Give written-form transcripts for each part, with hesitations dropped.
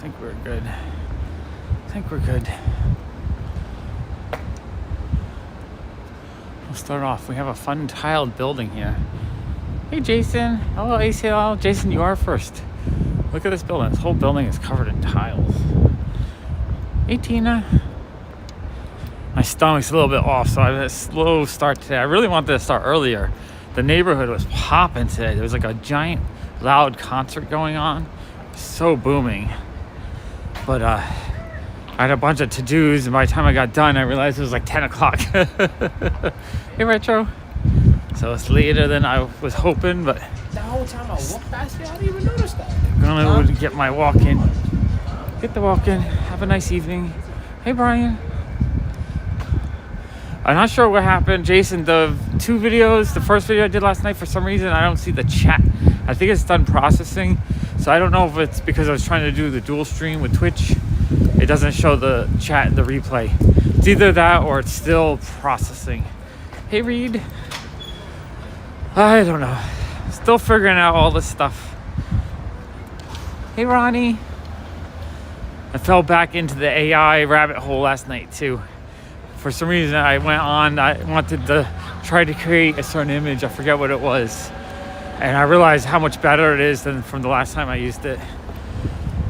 think we're good. I think we're good. We'll start off. We have a fun tiled building here. Hey, Jason. Hello, ACL. Jason, you are first. Look at this building. This whole building is covered in tiles. Hey, Tina. My stomach's a little bit off, so I had a slow start today. I really wanted to start earlier. The neighborhood was popping today. There was like a giant, loud concert going on. So booming. But I had a bunch of to-dos, and by the time I got done, I realized it was like 10 o'clock. Hey, Retro. So it's later than I was hoping, but the whole time I walked past you, I didn't even notice that. I'm gonna get my walk in. Get the walk in. Have a nice evening. Hey, Brian. I'm not sure what happened. Jason, the two videos, the first video I did last night, for some reason, I don't see the chat. I think it's done processing. So I don't know if it's because I was trying to do the dual stream with Twitch. It doesn't show the chat in the replay. It's either that or it's still processing. Hey, Reed. I don't know. Still figuring out all this stuff. Hey, Ronnie. I fell back into the AI rabbit hole last night, too. For some reason, I wanted to try to create a certain image. I forget what it was. And I realized how much better it is than from the last time I used it.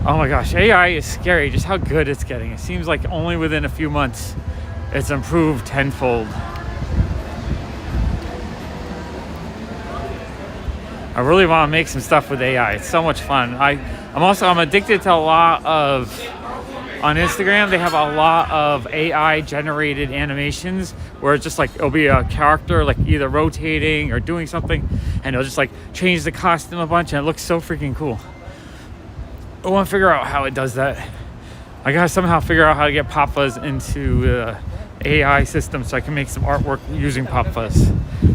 Oh my gosh, AI is scary, just how good it's getting. It seems like only within a few months, it's improved tenfold. I really want to make some stuff with AI. It's so much fun. I'm addicted to a lot of, on Instagram, they have a lot of AI generated animations where it's just like, it'll be a character like either rotating or doing something, and it'll just like change the costume a bunch, and it looks so freaking cool. I want to figure out how it does that. I gotta somehow figure out how to get PopFuzz into AI system so I can make some artwork using PopFuzz.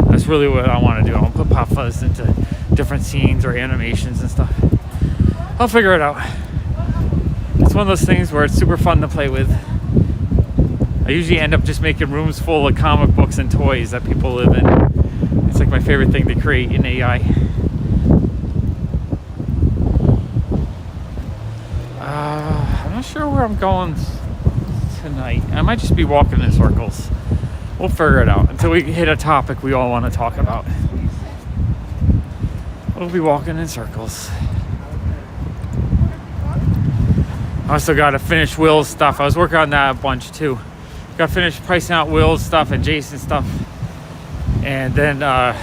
That's really what I want to do. I want to put PopFuzz into different scenes or animations and stuff. I'll figure it out. It's one of those things where it's super fun to play with. I usually end up just making rooms full of comic books and toys that people live in. It's like my favorite thing to create in AI. I'm not sure where I'm going tonight. I might just be walking in circles. We'll figure it out until we hit a topic we all want to talk about. We'll be walking in circles. I also got to finish Will's stuff. I was working on that a bunch too. Got to finish pricing out Will's stuff and Jason's stuff. And then, yeah,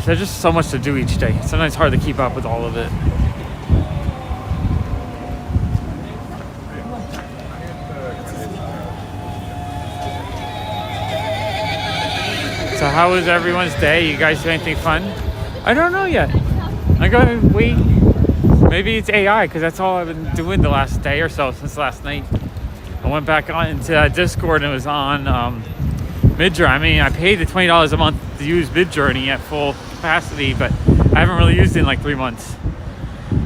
there's just so much to do each day. Sometimes it's hard to keep up with all of it. So how was everyone's day? You guys do anything fun? I don't know yet. I'm going to wait. Maybe it's AI, because that's all I've been doing the last day or so since last night. I went back on into Discord and it was on Midjourney. I mean, I paid the $20 a month to use Midjourney at full capacity, but I haven't really used it in like 3 months.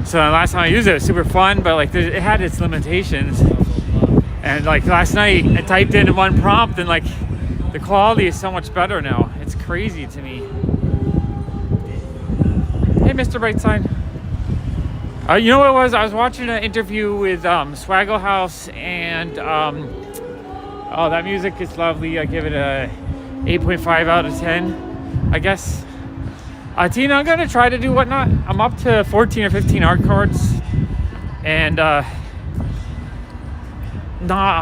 So the last time I used it, it was super fun, but like it had its limitations. And like last night, I typed in one prompt and like the quality is so much better now. It's crazy to me. Hey, Mr. Brightside. You know what it was? I was watching an interview with Swaggle House, and oh, that music is lovely. I give it a 8.5 out of 10, I guess. Tina, I'm gonna try to do Whatnot. I'm up to 14 or 15 art cards, and not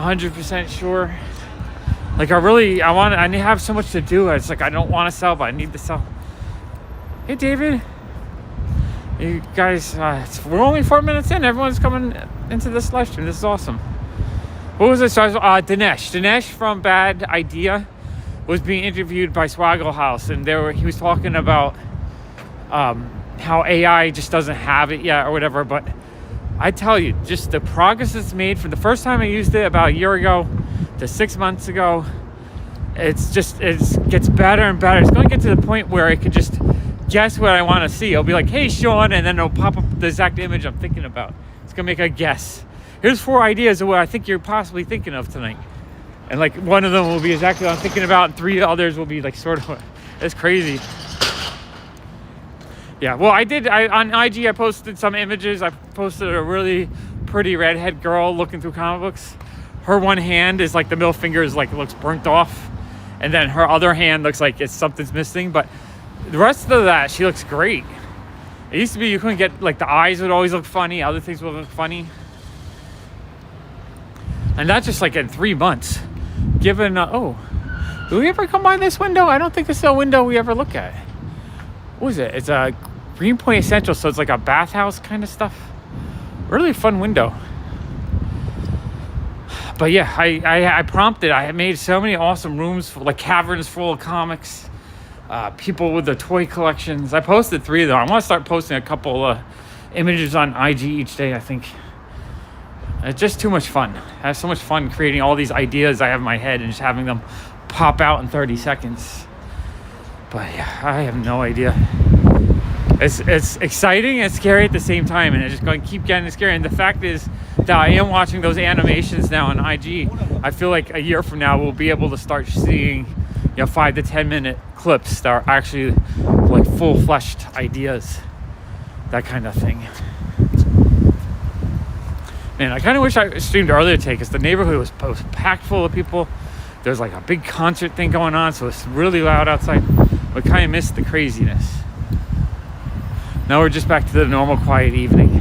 100% sure. Like I have so much to do. It's like I don't want to sell, but I need to sell. Hey, David. You guys, we're only 4 minutes in. Everyone's coming into this live stream. This is awesome. What was this? Dinesh from Bad Idea was being interviewed by Swaggle House, and he was talking about how AI just doesn't have it yet or whatever. But I tell you, just the progress it's made from the first time I used it about a year ago to 6 months ago, it gets better and better. It's going to get to the point where it could just guess what I want to see. It'll be like, hey, Sean, and then it'll pop up the exact image I'm thinking about. It's going to make a guess. Here's 4 ideas of what I think you're possibly thinking of tonight. And like one of them will be exactly what I'm thinking about, and 3 others will be like sort of, it's crazy. Yeah, well, on IG, I posted some images. I posted a really pretty redhead girl looking through comic books. Her one hand is like the middle finger is like looks burnt off, and then her other hand looks like something's missing. But the rest of that, she looks great. It used to be you couldn't get, like, the eyes would always look funny, other things would look funny. And that's just like in 3 months. Given, do we ever come by this window? I don't think this is a window we ever look at. What is it? It's a Greenpoint Essential, so it's like a bathhouse kind of stuff. Really fun window. But yeah, I prompted. I made so many awesome rooms, like caverns full of comics. People with the toy collections. I posted 3 of them. I want to start posting a couple images on IG each day, I think. It's just too much fun. I have so much fun creating all these ideas I have in my head and just having them pop out in 30 seconds. But yeah, I have no idea. It's exciting and scary at the same time, and it's just going to keep getting scary. And the fact is that I am watching those animations now on IG. I feel like a year from now we'll be able to start seeing, 5 to 10 minute clips that are actually like full-fleshed ideas, that kind of thing. Man, I kind of wish I streamed earlier today because the neighborhood was packed full of people. There's like a big concert thing going on, so it's really loud outside. But kind of missed the craziness. Now we're just back to the normal quiet evening.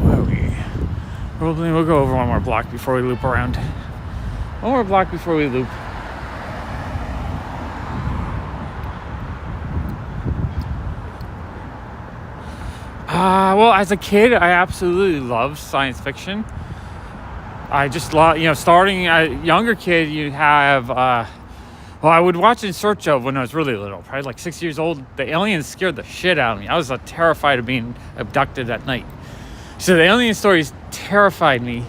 Where are we? Probably we'll go over one more block before we loop around. One more block before we loop. Well, as a kid, I absolutely loved science fiction. I just love, starting a younger kid, you have, I would watch In Search Of when I was really little, probably like 6 years old. The aliens scared the shit out of me. I was terrified of being abducted at night. So the alien stories terrified me.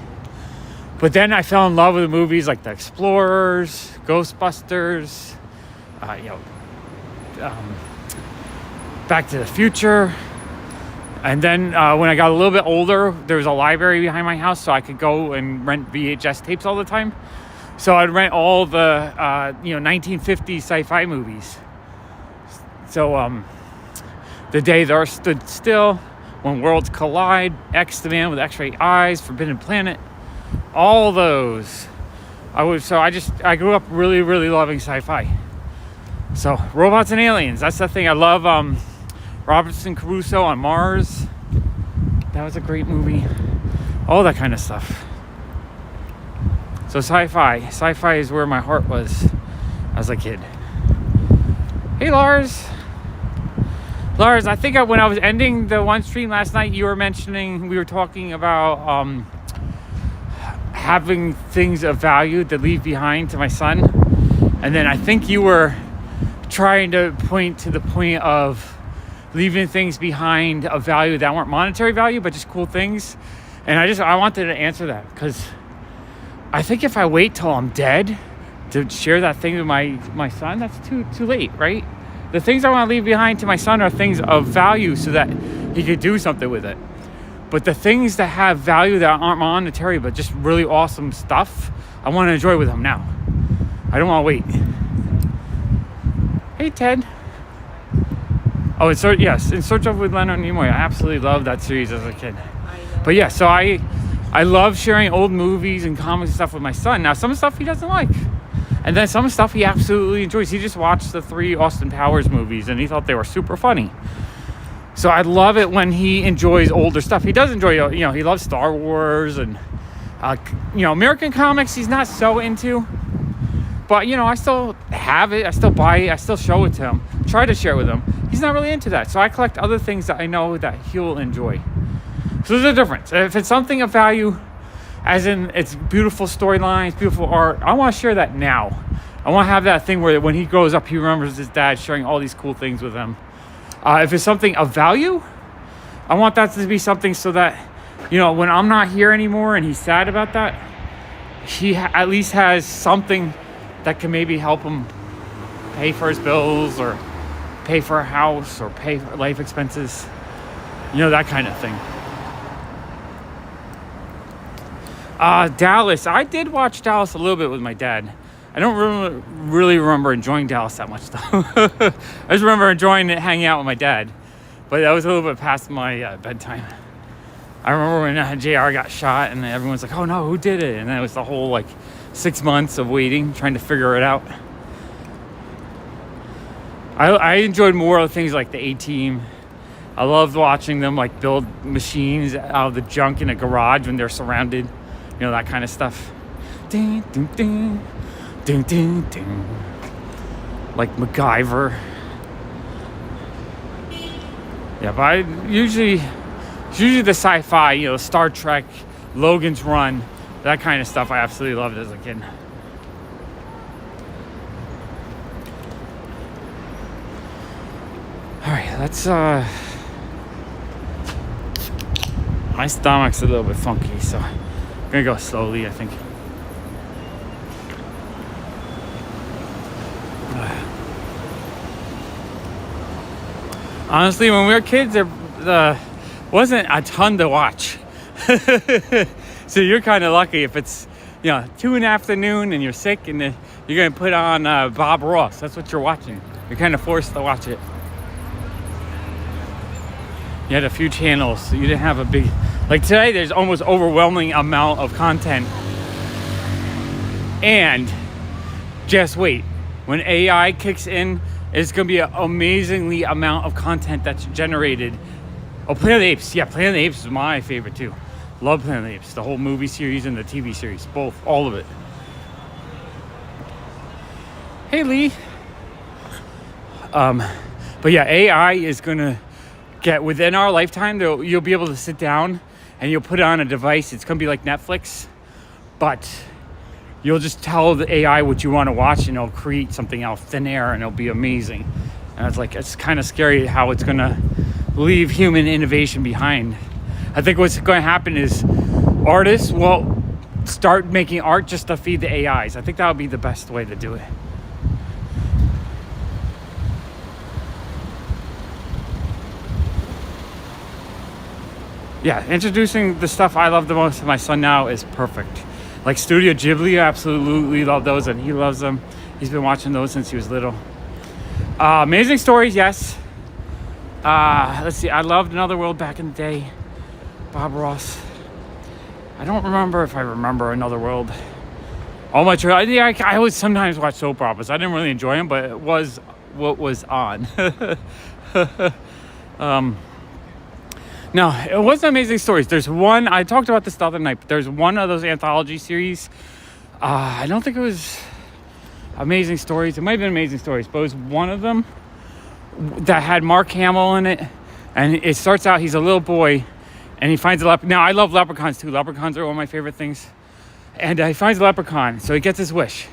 But then I fell in love with movies like The Explorers, Ghostbusters, Back to the Future. And then when I got a little bit older, there was a library behind my house, so I could go and rent VHS tapes all the time. So I'd rent all the 1950s sci-fi movies. So The Day the Earth Stood Still, When Worlds Collide, X the Man with X-Ray Eyes, Forbidden Planet, all those. I grew up really, really loving sci-fi. So robots and aliens, that's the thing. I love Robinson Crusoe on Mars. That was a great movie. All that kind of stuff. So sci-fi is where my heart was as a kid. Hey Lars, I think when I was ending the one stream last night, we were talking about having things of value to leave behind to my son, and then I think you were trying to point to the point of leaving things behind of value that weren't monetary value, but just cool things. And I wanted to answer that because I think if I wait till I'm dead to share that thing with my son, that's too late, right? The things I want to leave behind to my son are things of value so that he could do something with it. But the things that have value that aren't monetary, but just really awesome stuff, I want to enjoy with him now. I don't want to wait. Hey, Ted. Oh, In Search Of with Leonard Nimoy. I absolutely loved that series as a kid. But yeah, so I love sharing old movies and comics and stuff with my son. Now, some stuff he doesn't like. And then some stuff he absolutely enjoys. He just watched the 3 Austin Powers movies and he thought they were super funny. So I love it when he enjoys older stuff. He does enjoy, he loves Star Wars and, American comics he's not so into. But, I still have it. I still buy it. I still show it to him. Try to share it with him. He's not really into that. So I collect other things that I know that he'll enjoy. So there's a difference. If it's something of value, as in it's beautiful storylines, beautiful art, I want to share that now. I want to have that thing where when he grows up, he remembers his dad sharing all these cool things with him. If it's something of value, I want that to be something so that, when I'm not here anymore and he's sad about that, he at least has something that can maybe help him pay for his bills or pay for a house or pay for life expenses, that kind of thing. Dallas, I did watch Dallas a little bit with my dad. I don't really remember enjoying Dallas that much, though. I just remember enjoying it, hanging out with my dad. But that was a little bit past my bedtime. I remember when JR got shot and everyone's like, oh no, who did it? And then it was the whole like 6 months of waiting, trying to figure it out. I enjoyed more of things like the A-Team. I loved watching them like build machines out of the junk in a garage when they're surrounded. You know, that kind of stuff. Ding, ding, ding. Ding, ding, ding. Like MacGyver. Yeah, but usually the sci-fi, you know, Star Trek, Logan's Run, that kind of stuff I absolutely loved as a kid. All right, let's, my stomach's a little bit funky, so I'm gonna go slowly, I think. Honestly, when we were kids, there wasn't a ton to watch. So you're kind of lucky if it's, you know, 2 in the afternoon and you're sick and you're going to put on Bob Ross. That's what you're watching. You're kind of forced to watch it. You had a few channels, so you didn't have a big... Like today, there's almost overwhelming amount of content. And just wait. When AI kicks in, it's going to be an amazingly amount of content that's generated. Oh, Planet of the Apes. Yeah, Planet of the Apes is my favorite too. Love Planet of the Apes. The whole movie series and the TV series. Both. All of it. Hey, Lee. But yeah, AI is going to get within our lifetime. You'll be able to sit down and you'll put it on a device. It's going to be like Netflix. But you'll just tell the AI what you want to watch and it'll create something out of thin air and it'll be amazing. And it's kind of scary how it's going to leave human innovation behind. I think what's going to happen is artists will start making art just to feed the AIs. I think that would be the best way to do it. Yeah, introducing the stuff I love the most to my son now is perfect. Like Studio Ghibli, I absolutely love those, and he loves them. He's been watching those since he was little. Amazing Stories, yes. Let's see, I loved Another World back in the day. Bob Ross. I don't remember if I remember Another World. I always sometimes watch soap operas. I didn't really enjoy them, but it was what was on. No, it wasn't Amazing Stories. There's one, I talked about this the other night, but there's one of those anthology series. I don't think it was Amazing Stories. It might have been Amazing Stories, but it was one of them that had Mark Hamill in it. And it starts out, he's a little boy, and he finds a leprechaun. Now, I love leprechauns too. Leprechauns are one of my favorite things. And he finds a leprechaun, so he gets his wish.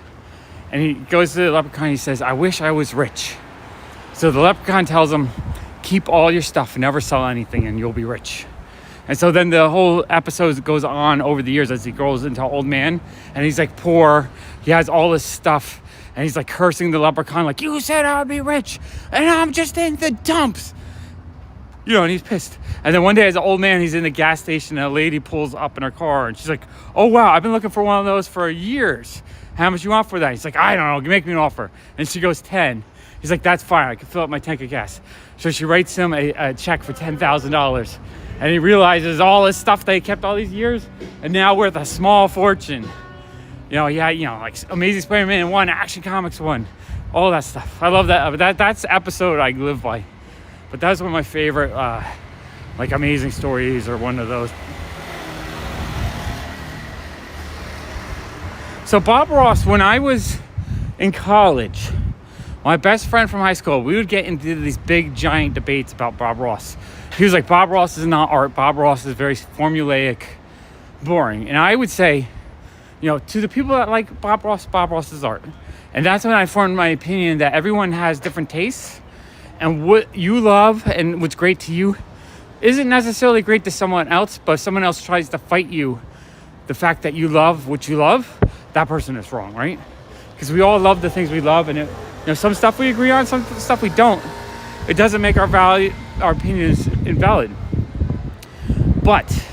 And he goes to the leprechaun, he says, I wish I was rich. So the leprechaun tells him, keep all your stuff, never sell anything, and you'll be rich. And so then the whole episode goes on over the years as he grows into an old man, and he's like poor. He has all this stuff, and he's like cursing the leprechaun, like, you said I'd be rich, and I'm just in the dumps. You know, and he's pissed. And then one day as an old man, he's in the gas station, and a lady pulls up in her car, and she's like, oh wow, I've been looking for one of those for years. How much you want for that? He's like, I don't know, make me an offer. And she goes, 10. He's like, that's fine, I can fill up my tank of gas. So she writes him a check for $10,000. And he realizes all this stuff that he kept all these years and now worth a small fortune. You know, like Amazing Spider-Man 1, Action Comics 1, all that stuff. I love that. That's the episode I live by. But that's one of my favorite, like Amazing Stories or one of those. So Bob Ross, when I was in college, my best friend from high school, we would get into these big, giant debates about Bob Ross. He was like, Bob Ross is not art. Bob Ross is very formulaic, boring. And I would say, you know, to the people that like Bob Ross is art. And that's when I formed my opinion that everyone has different tastes. And what you love and what's great to you isn't necessarily great to someone else, but if someone else tries to fight you, the fact that you love what you love, that person is wrong, right? Because we all love the things we love, and some stuff we agree on, some stuff we don't. It doesn't make our opinions invalid. But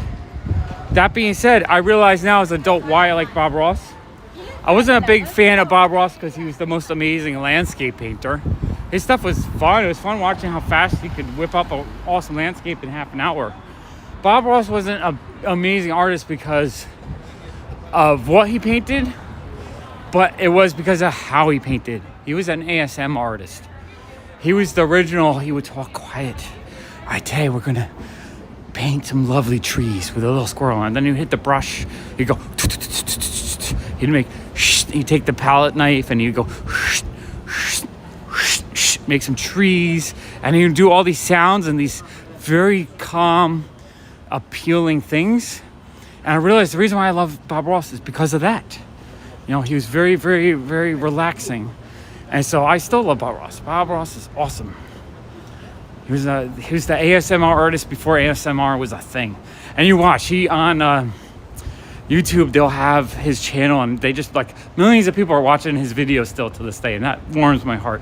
that being said, I realize now as an adult why I like Bob Ross. I wasn't a big fan of Bob Ross because he was the most amazing landscape painter. His stuff was fun. It was fun watching how fast he could whip up an awesome landscape in half an hour. Bob Ross wasn't an amazing artist because of what he painted, but it was because of how he painted. He was an ASM artist. He was the original. He would talk quiet. All right, today we're going to paint some lovely trees with a little squirrel. And then he'd hit the brush. He'd go. He'd take the palette knife and he'd go. Make some trees. And he'd do all these sounds and these very calm, appealing things. And I realized the reason why I love Bob Ross is because of that. You know, he was very, very, very relaxing. And so I still love Bob Ross. Bob Ross is awesome. He was the ASMR artist before ASMR was a thing. And you watch, he on YouTube, they'll have his channel and they just like millions of people are watching his videos still to this day. And that warms my heart.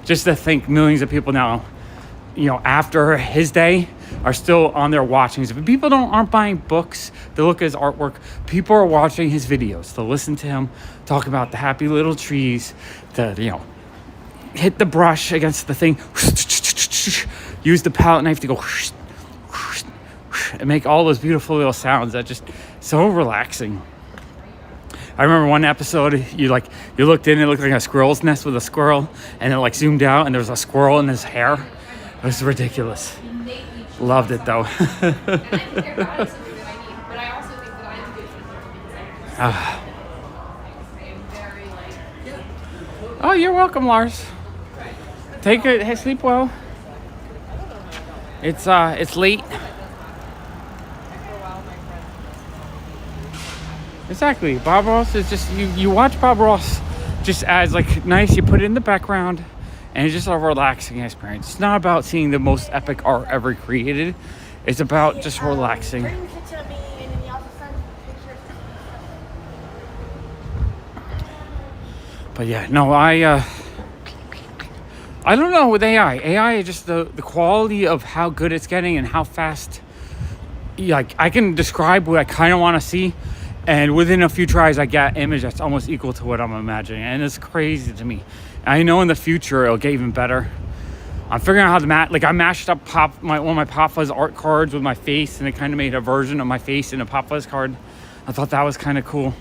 Just to think millions of people now, you know, after his day are still on there watching. If people aren't buying books, they look at his artwork. People are watching his videos. They'll listen to him talk about the happy little trees, hit the brush against the thing, use the palette knife to go and make all those beautiful little sounds that just so relaxing. I remember one episode, you looked in, it looked like a squirrel's nest with a squirrel, and it like zoomed out and there was a squirrel in his hair. It was ridiculous. Loved it though. Oh, you're welcome, Lars. Take it. Hey, sleep well. It's late. Exactly. Bob Ross is just you watch Bob Ross just as like nice. You put it in the background, and it's just a relaxing experience. It's not about seeing the most epic art ever created. It's about just relaxing. But yeah, no, I don't know with AI. AI is just the quality of how good it's getting and how fast. Like I can describe what I kind of want to see, and within a few tries, I get an image that's almost equal to what I'm imagining, and it's crazy to me. I know in the future it'll get even better. I'm figuring out how to I mashed up one of my PopFuzz art cards with my face, and it kind of made a version of my face in a PopFuzz card. I thought that was kind of cool.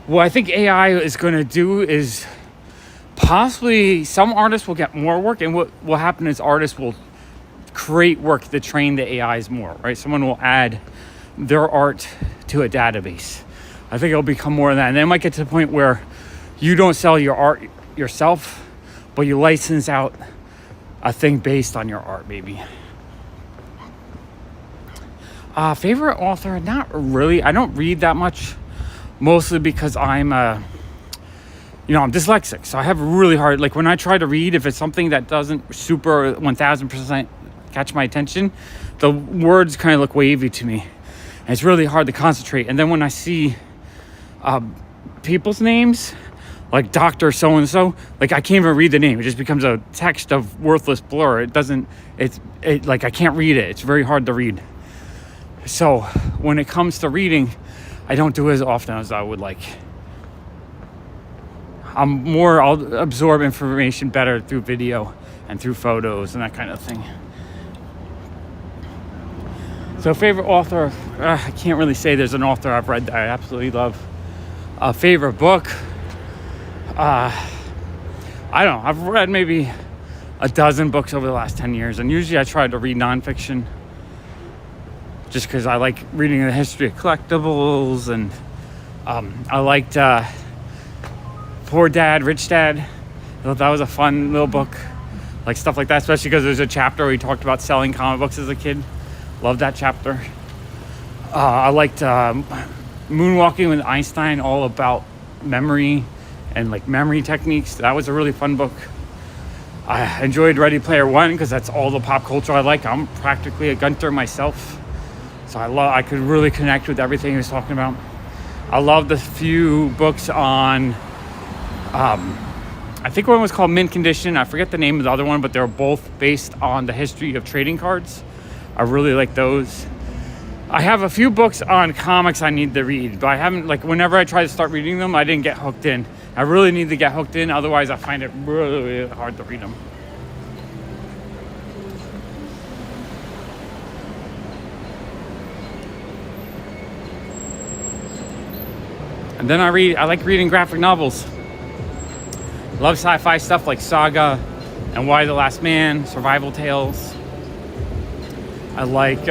What I think AI is going to do is possibly some artists will get more work, and what will happen is artists will create work to train the AIs more, right? Someone will add their art to a database. I think it'll become more of that. And then it might get to the point where you don't sell your art yourself, but you license out a thing based on your art, maybe. Favorite author? Not really. I don't read that much, mostly because I'm dyslexic, so I have really hard, like when I try to read, if it's something that doesn't super 1000% catch my attention, the words kind of look wavy to me, and it's really hard to concentrate. And then when I see people's names, like Dr. So-and-so, like I can't even read the name. It just becomes a text of worthless blur. I can't read it. It's very hard to read. So when it comes to reading, I don't do it as often as I would like. I'll absorb information better through video and through photos and that kind of thing. So favorite author, I can't really say there's an author I've read that I absolutely love. Favorite book, I don't know. I've read maybe a dozen books over the last 10 years, and usually I try to read nonfiction just because I like reading the history of collectibles, and I liked Poor Dad, Rich Dad. I thought that was a fun little book, like stuff like that, especially because there's a chapter where he talked about selling comic books as a kid. Loved that chapter. I liked Moonwalking with Einstein, all about memory and like memory techniques. That was a really fun book. I enjoyed Ready Player One because that's all the pop culture I like. I'm practically a Gunter myself, so I could really connect with everything he was talking about. I loved the few books on I think one was called Mint Condition. I forget the name of the other one, but they're both based on the history of trading cards. I really like those. I have a few books on comics I need to read, but I haven't, like, whenever I try to start reading them, I didn't get hooked in. I really need to get hooked in, otherwise I find it really hard to read them. And then I like reading graphic novels. Love sci-fi stuff like Saga and Why the Last Man, survival tales. I like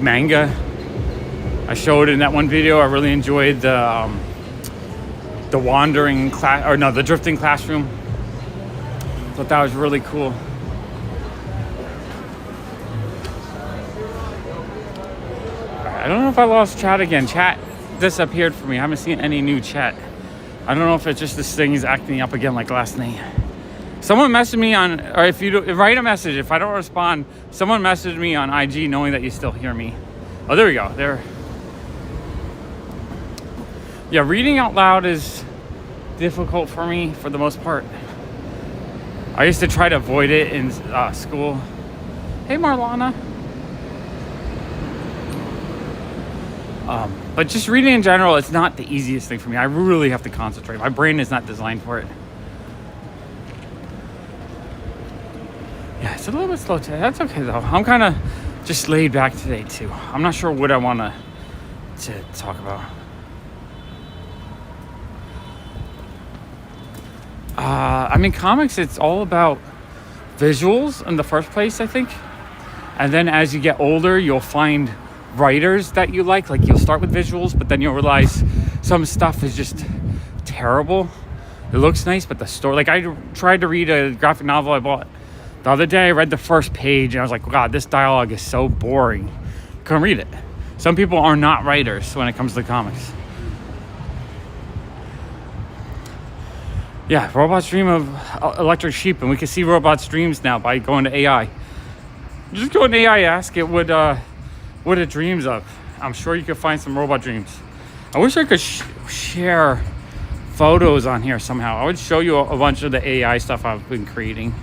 manga. I showed in that one video. I really enjoyed the wandering class, or no, the drifting classroom. Thought that was really cool. I don't know if I lost chat again. Chat disappeared for me. I haven't seen any new chat. I don't know if it's just this thing is acting up again like last night. Someone messaged me on, or if you do, write a message. If I don't respond, someone messaged me on IG knowing that you still hear me. Oh, there we go. There. Yeah, reading out loud is difficult for me for the most part. I used to try to avoid it in school. Hey, Marlana. But just reading in general, it's not the easiest thing for me. I really have to concentrate. My brain is not designed for it. Yeah, it's a little bit slow today. That's okay though. I'm kind of just laid back today too. I'm not sure what I want to talk about. I mean, comics, it's all about visuals in the first place, I think. And then as you get older, you'll find writers that you like you'll start with visuals, but then you'll realize some stuff is just terrible. It looks nice, but the story, like, I tried to read a graphic novel I bought the other day. I read the first page and I was like, God, this dialogue is so boring. Couldn't read it. Some people are not writers when it comes to comics. Yeah, robots dream of electric sheep, and we can see robots' dreams now by going to AI. Just go to AI, ask it what it dreams of. I'm sure you could find some robot dreams. I wish I could share photos on here somehow. I would show you a bunch of the AI stuff I've been creating.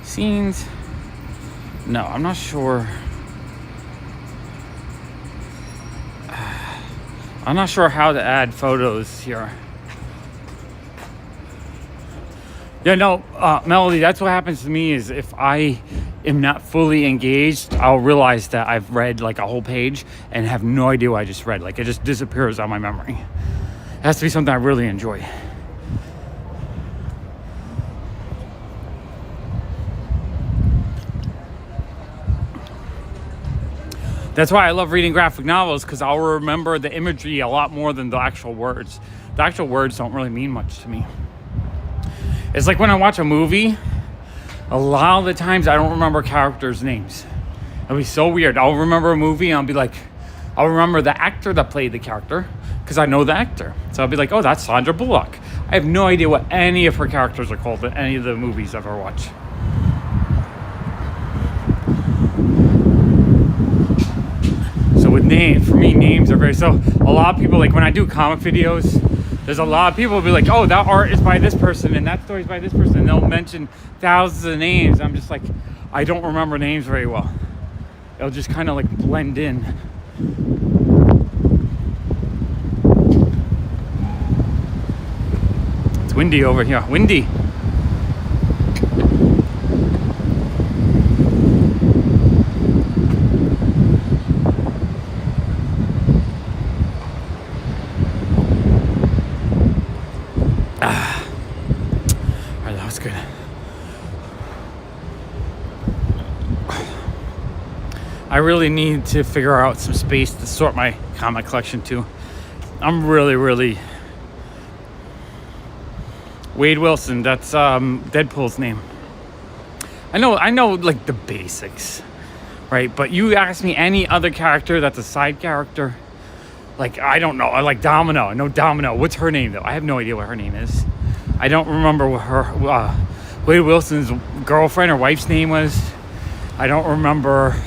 Scenes. No, I'm not sure. I'm not sure how to add photos here. Yeah, no, Melody, that's what happens to me is if I am not fully engaged, I'll realize that I've read like a whole page and have no idea what I just read. Like, it just disappears on my memory. It has to be something I really enjoy. That's why I love reading graphic novels, because I'll remember the imagery a lot more than the actual words. The actual words don't really mean much to me. It's like when I watch a movie, a lot of the times I don't remember characters' names. It'll be so weird. I'll remember a movie and I'll be like, I'll remember the actor that played the character because I know the actor. So I'll be like, oh, that's Sandra Bullock. I have no idea what any of her characters are called in any of the movies I've ever watched. So with names, for me, names are very, so a lot of people, like when I do comic videos, there's a lot of people who be like, oh, that art is by this person and that story is by this person. And they'll mention thousands of names. I'm just like, I don't remember names very well. It'll just kind of like blend in. It's windy over here. Windy. I really need to figure out some space to sort my comic collection too. I'm really Wade Wilson, that's Deadpool's name. I know like the basics, right? But you ask me any other character that's a side character, like I don't know. I like Domino. I know Domino. What's her name though? I have no idea what her name is. I don't remember what her Wade Wilson's girlfriend or wife's name was. I don't remember.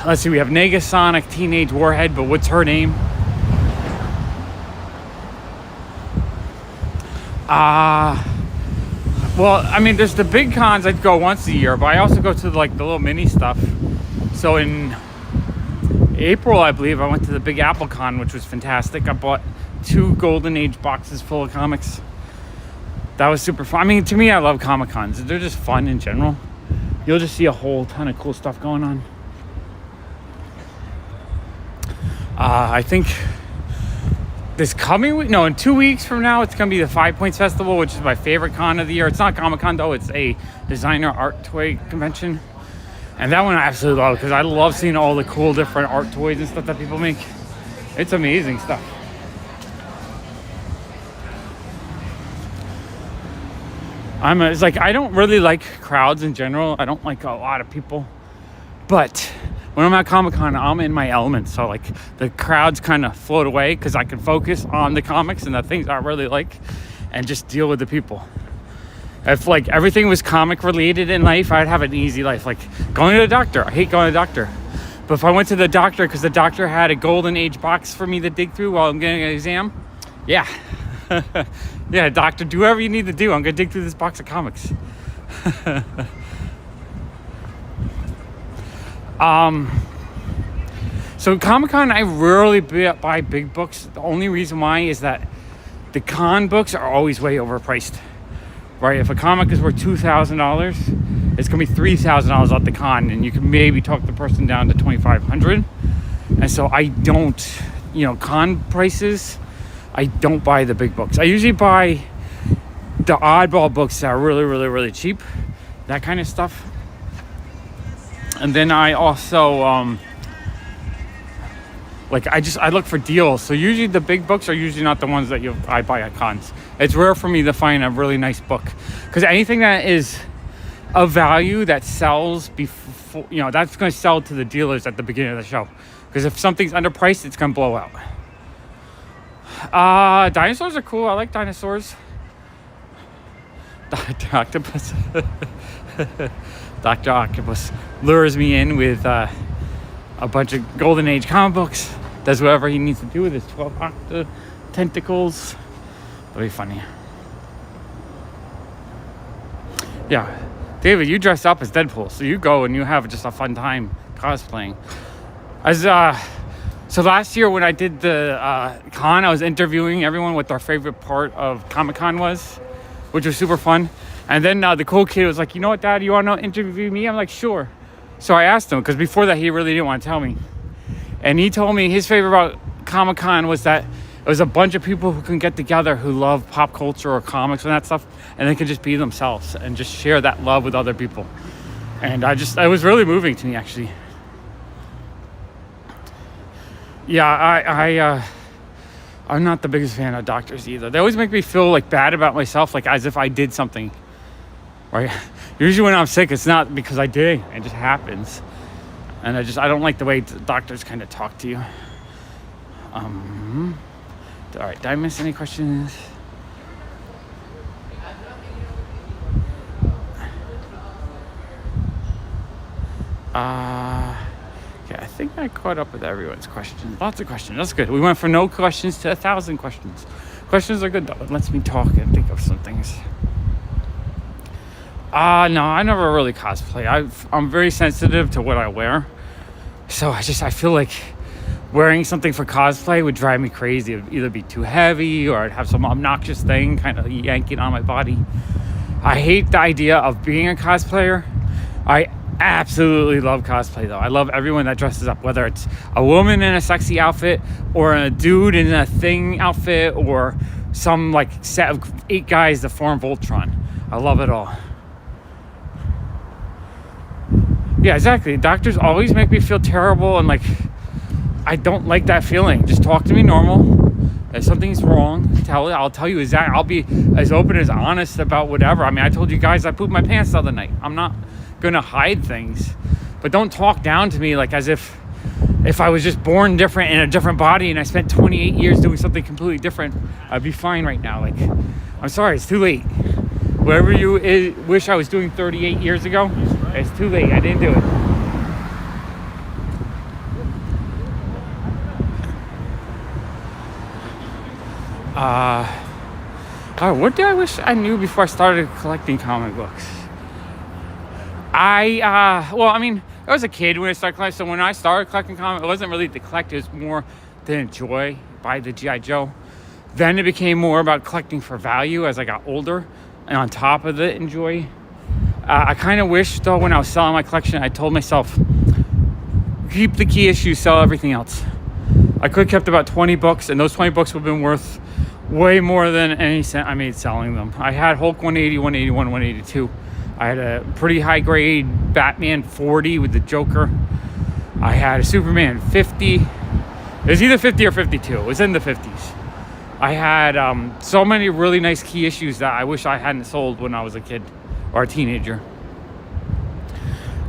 Let's see, we have Negasonic Teenage Warhead, but what's her name? Well, I mean, there's the big cons. I'd go once a year, but I also go to like the little mini stuff. So in April, I believe, I went to the Big Apple Con, which was fantastic. I bought 2 Golden Age boxes full of comics. That was super fun. I mean, to me, I love Comic Cons. They're just fun in general. You'll just see a whole ton of cool stuff going on. I think this coming week, no, in 2 weeks from now, it's going to be the 5 Points Festival, which is my favorite con of the year. It's not Comic Con, though. It's a designer art toy convention. And that one I absolutely love because I love seeing all the cool different art toys and stuff that people make. It's amazing stuff. It's like, I don't really like crowds in general. I don't like a lot of people. But when I'm at Comic-Con, I'm in my element. So like the crowds kind of float away because I can focus on the comics and the things I really like and just deal with the people. If like everything was comic related in life, I'd have an easy life. Like going to the doctor. I hate going to the doctor. But if I went to the doctor because the doctor had a Golden Age box for me to dig through while I'm getting an exam, yeah. Yeah, doctor, do whatever you need to do. I'm going to dig through this box of comics. So Comic-Con, I rarely buy big books. The only reason why is that the con books are always way overpriced. Right? If a comic is worth $2,000, it's going to be $3,000 at the con, and you can maybe talk the person down to $2,500. And so I don't, con prices, I don't buy the big books. I usually buy the oddball books that are really, really, really cheap. That kind of stuff. And then I also, I look for deals. So usually the big books are usually not the ones that I buy at cons. It's rare for me to find a really nice book. Because anything that is of value that sells before, that's going to sell to the dealers at the beginning of the show. Because if something's underpriced, it's going to blow out. Dinosaurs are cool. I like dinosaurs. Dr. Octopus. Dr. Octopus lures me in with a bunch of Golden Age comic books. Does whatever he needs to do with his 12 octa tentacles. That'll be funny. Yeah. David, you dress up as Deadpool, so you go and you have just a fun time cosplaying. So last year when I did the con, I was interviewing everyone what their favorite part of Comic-Con was, which was super fun. And then the cool kid was like, you know what, Dad, you want to interview me? I'm like, sure. So I asked him, because before that he really didn't want to tell me. And he told me his favorite about Comic-Con was that it was a bunch of people who can get together who love pop culture or comics and that stuff, and they can just be themselves and just share that love with other people. And it was really moving to me, actually. Yeah, I'm not the biggest fan of doctors either. They always make me feel like bad about myself, like as if I did something. Right? Usually when I'm sick, it's not because I did. It just happens. And I don't like the way doctors kind of talk to you. All right, did I miss any questions? Okay, I think I caught up with everyone's questions. Lots of questions. That's good. We went from no questions to 1,000 questions. Questions are good, though. It lets me talk and think of some things. No, I never really cosplay. I'm very sensitive to what I wear. So I feel like wearing something for cosplay would drive me crazy. It would either be too heavy or I'd have some obnoxious thing kind of yanking on my body. I hate the idea of being a cosplayer. I absolutely love cosplay, though. I love everyone that dresses up, whether it's a woman in a sexy outfit or a dude in a thing outfit or some like set of 8 guys that form Voltron. I love it all. Yeah, exactly. Doctors always make me feel terrible and like I don't like that feeling. Just talk to me normal. If something's wrong, I'll tell you exactly. I'll be as open as honest about whatever. I mean, I told you guys I pooped my pants the other night. I'm not gonna hide things, but don't talk down to me like as if I was just born different in a different body and I spent 28 years doing something completely different. I'd be fine right now. Like, I'm sorry, it's too late. Whatever you wish I was doing 38 years ago, it's too late. I didn't do it. Oh, what do I wish I knew before I started collecting comic books? Well, I mean, I was a kid when I started collecting. So when I started collecting comics, it wasn't really to collect. It was more to enjoy, buy the G.I. Joe. Then it became more about collecting for value as I got older. And on top of the enjoy, I kind of wish, though, when I was selling my collection, I told myself, keep the key issues, sell everything else. I could have kept about 20 books, and those 20 books would have been worth way more than any cent I made selling them. I had Hulk 180, 181, 182. I had a pretty high grade Batman 40 with the Joker. I had a Superman 50. It was either 50 or 52. It was in the 50s. I had so many really nice key issues that I wish I hadn't sold when I was a kid or a teenager.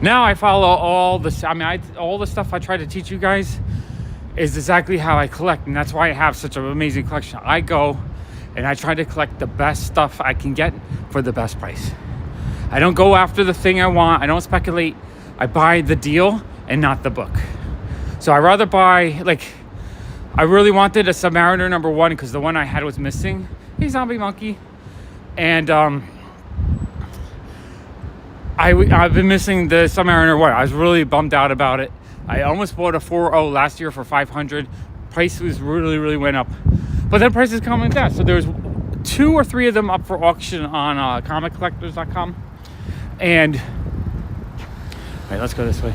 Now I follow all the stuff I try to teach you guys is exactly how I collect, and that's why I have such an amazing collection. I go and I try to collect the best stuff I can get for the best price. I don't go after the thing I want. I don't speculate. I buy the deal and not the book. So I rather buy, like, I really wanted a Submariner #1 because the one I had was missing. Hey, Zombie Monkey. And I've been missing the Submariner 1. I was really bummed out about it. I almost bought a 4.0 last year for $500. Price was really went up. But then prices come and down. So there's 2 or 3 of them up for auction on commiccollectors.com. And all right, let's go this way.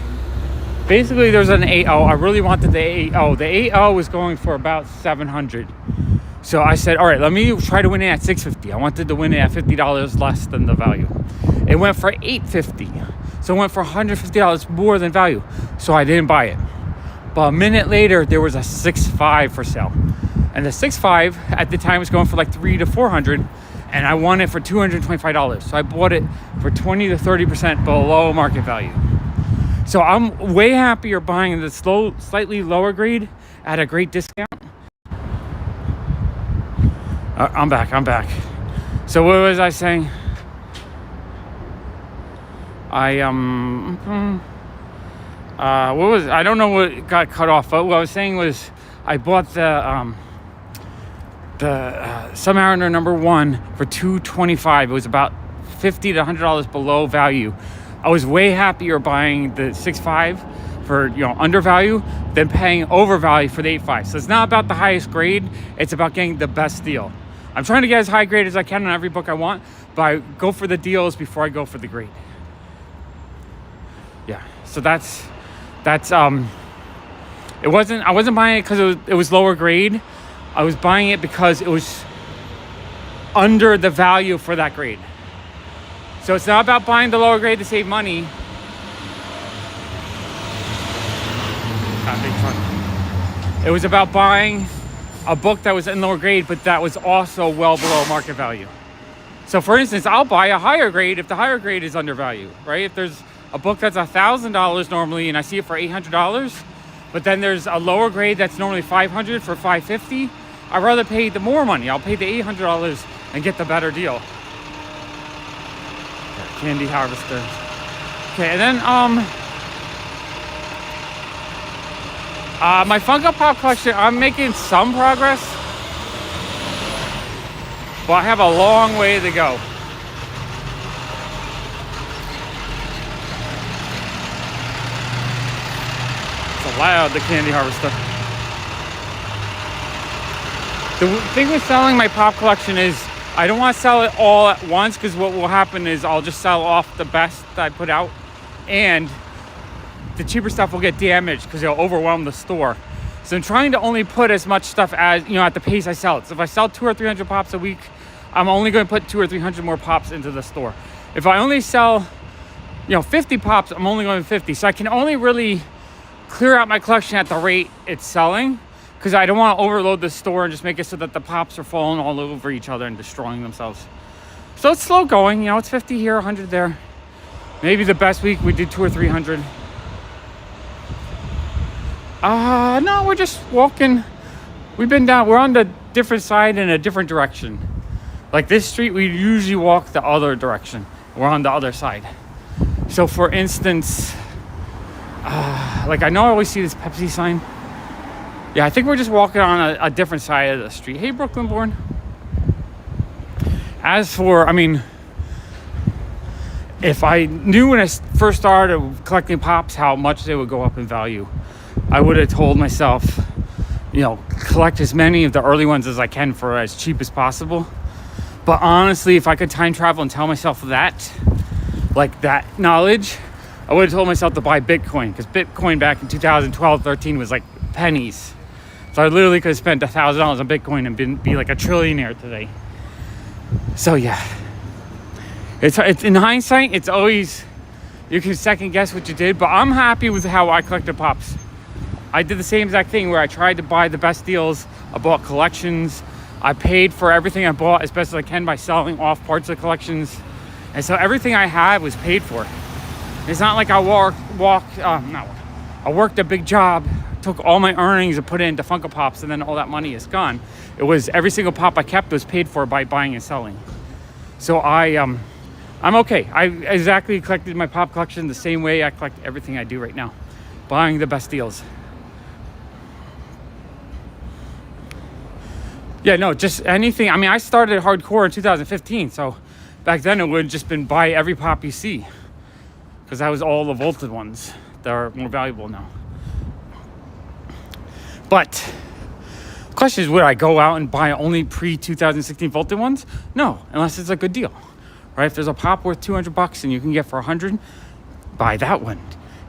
Basically, there's an 8.0. I really wanted the 8.0. The 8.0 was going for about $700. So I said, all right, let me try to win it at $650. I wanted to win it at $50 less than the value. It went for $850. So it went for $150 more than value. So I didn't buy it. But a minute later, there was a 6.5 for sale. And the 6.5 at the time was going for like $300 to $400. And I won it for $225. So I bought it for 20 to 30% below market value. So I'm way happier buying the slightly lower grade at a great discount. I'm back. So what was I saying? I don't know what got cut off, but what I was saying was I bought the Submariner #1 for $225. It was about $50 to $100 below value. I was way happier buying the 6.5 for, undervalue than paying overvalue for the 8.5. So it's not about the highest grade, it's about getting the best deal. I'm trying to get as high grade as I can on every book I want, but I go for the deals before I go for the grade. Yeah, so that's I wasn't buying it because it was lower grade. I was buying it because it was under the value for that grade. So it's not about buying the lower grade to save money. It was about buying a book that was in lower grade, but that was also well below market value. So for instance, I'll buy a higher grade if the higher grade is undervalued, right? If there's a book that's $1,000 normally and I see it for $800, but then there's a lower grade that's normally $500 for $550, I'd rather pay the more money. I'll pay the $800 and get the better deal. Candy harvester. Okay, and then my Funko Pop collection, I'm making some progress, but I have a long way to go. It's loud, the candy harvester. The thing with selling my pop collection is I don't want to sell it all at once, because what will happen is I'll just sell off the best that I put out, and the cheaper stuff will get damaged because it'll overwhelm the store. So I'm trying to only put as much stuff as, at the pace I sell it. So if I sell 200 or 300 pops a week, I'm only going to put 200 or 300 more pops into the store. If I only sell, 50 pops, I'm only going to 50. So I can only really clear out my collection at the rate it's selling, because I don't want to overload the store and just make it so that the pops are falling all over each other and destroying themselves. So it's slow going, it's 50 here, 100 there. Maybe the best week we did 200 or 300. No, we're just walking. We're on the different side in a different direction. Like this street, we usually walk the other direction. We're on the other side. So for instance, I know I always see this Pepsi sign. Yeah, I think we're just walking on a different side of the street. Hey, Brooklyn born. As for, I mean, if I knew when I first started collecting pops how much they would go up in value, I would have told myself, collect as many of the early ones as I can for as cheap as possible. But honestly, if I could time travel and tell myself that, like that knowledge, I would have told myself to buy Bitcoin, because Bitcoin back in 2012, 13 was like pennies. So I literally could have spent $1,000 on Bitcoin and be like a trillionaire today. So yeah, it's in hindsight, it's always, you can second guess what you did, but I'm happy with how I collected pops. I did the same exact thing where I tried to buy the best deals. I bought collections. I paid for everything I bought as best as I can by selling off parts of collections. And so everything I had was paid for. It's not like I worked a big job, took all my earnings and put it into Funko Pops, and then all that money is gone. It was every single pop I kept was paid for by buying and selling. So I'm okay. I exactly collected my pop collection the same way I collect everything I do right now, buying the best deals. Yeah, no, just anything. I mean, I started hardcore in 2015, so back then it would have just been buy every pop you see, because that was all the vaulted ones that are more valuable now. But the question is, would I go out and buy only pre-2016 vaulted ones? No, unless it's a good deal, right? If there's a pop worth $200 and you can get for $100, buy that one.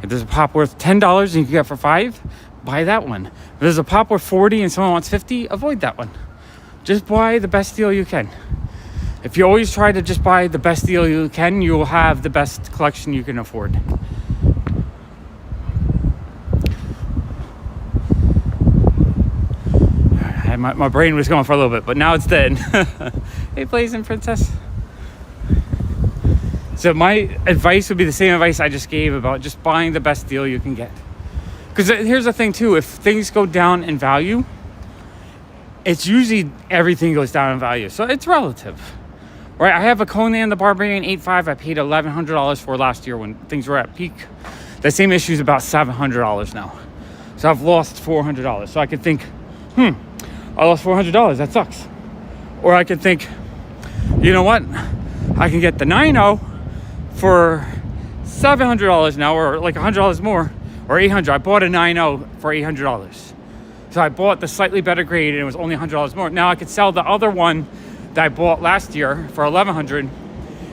If there's a pop worth $10 and you can get for $5, buy that one. If there's a pop worth $40 and someone wants $50, avoid that one. Just buy the best deal you can. If you always try to just buy the best deal you can, you will have the best collection you can afford. My brain was going for a little bit, but now it's dead. Hey, Blazing Princess. So my advice would be the same advice I just gave about just buying the best deal you can get. Because here's the thing too, if things go down in value, it's usually everything goes down in value. So it's relative, right? I have a Conan the Barbarian 8.5 I paid $1,100 for last year when things were at peak. The same issue is about $700 now. So I've lost $400. So I could think, I lost $400, that sucks. Or I could think, you know what? I can get the 9.0 for $700 now, or like $100 more, or $800. I bought a 9.0 for $800. So I bought the slightly better grade and it was only $100 more. Now I could sell the other one that I bought last year for $1,100,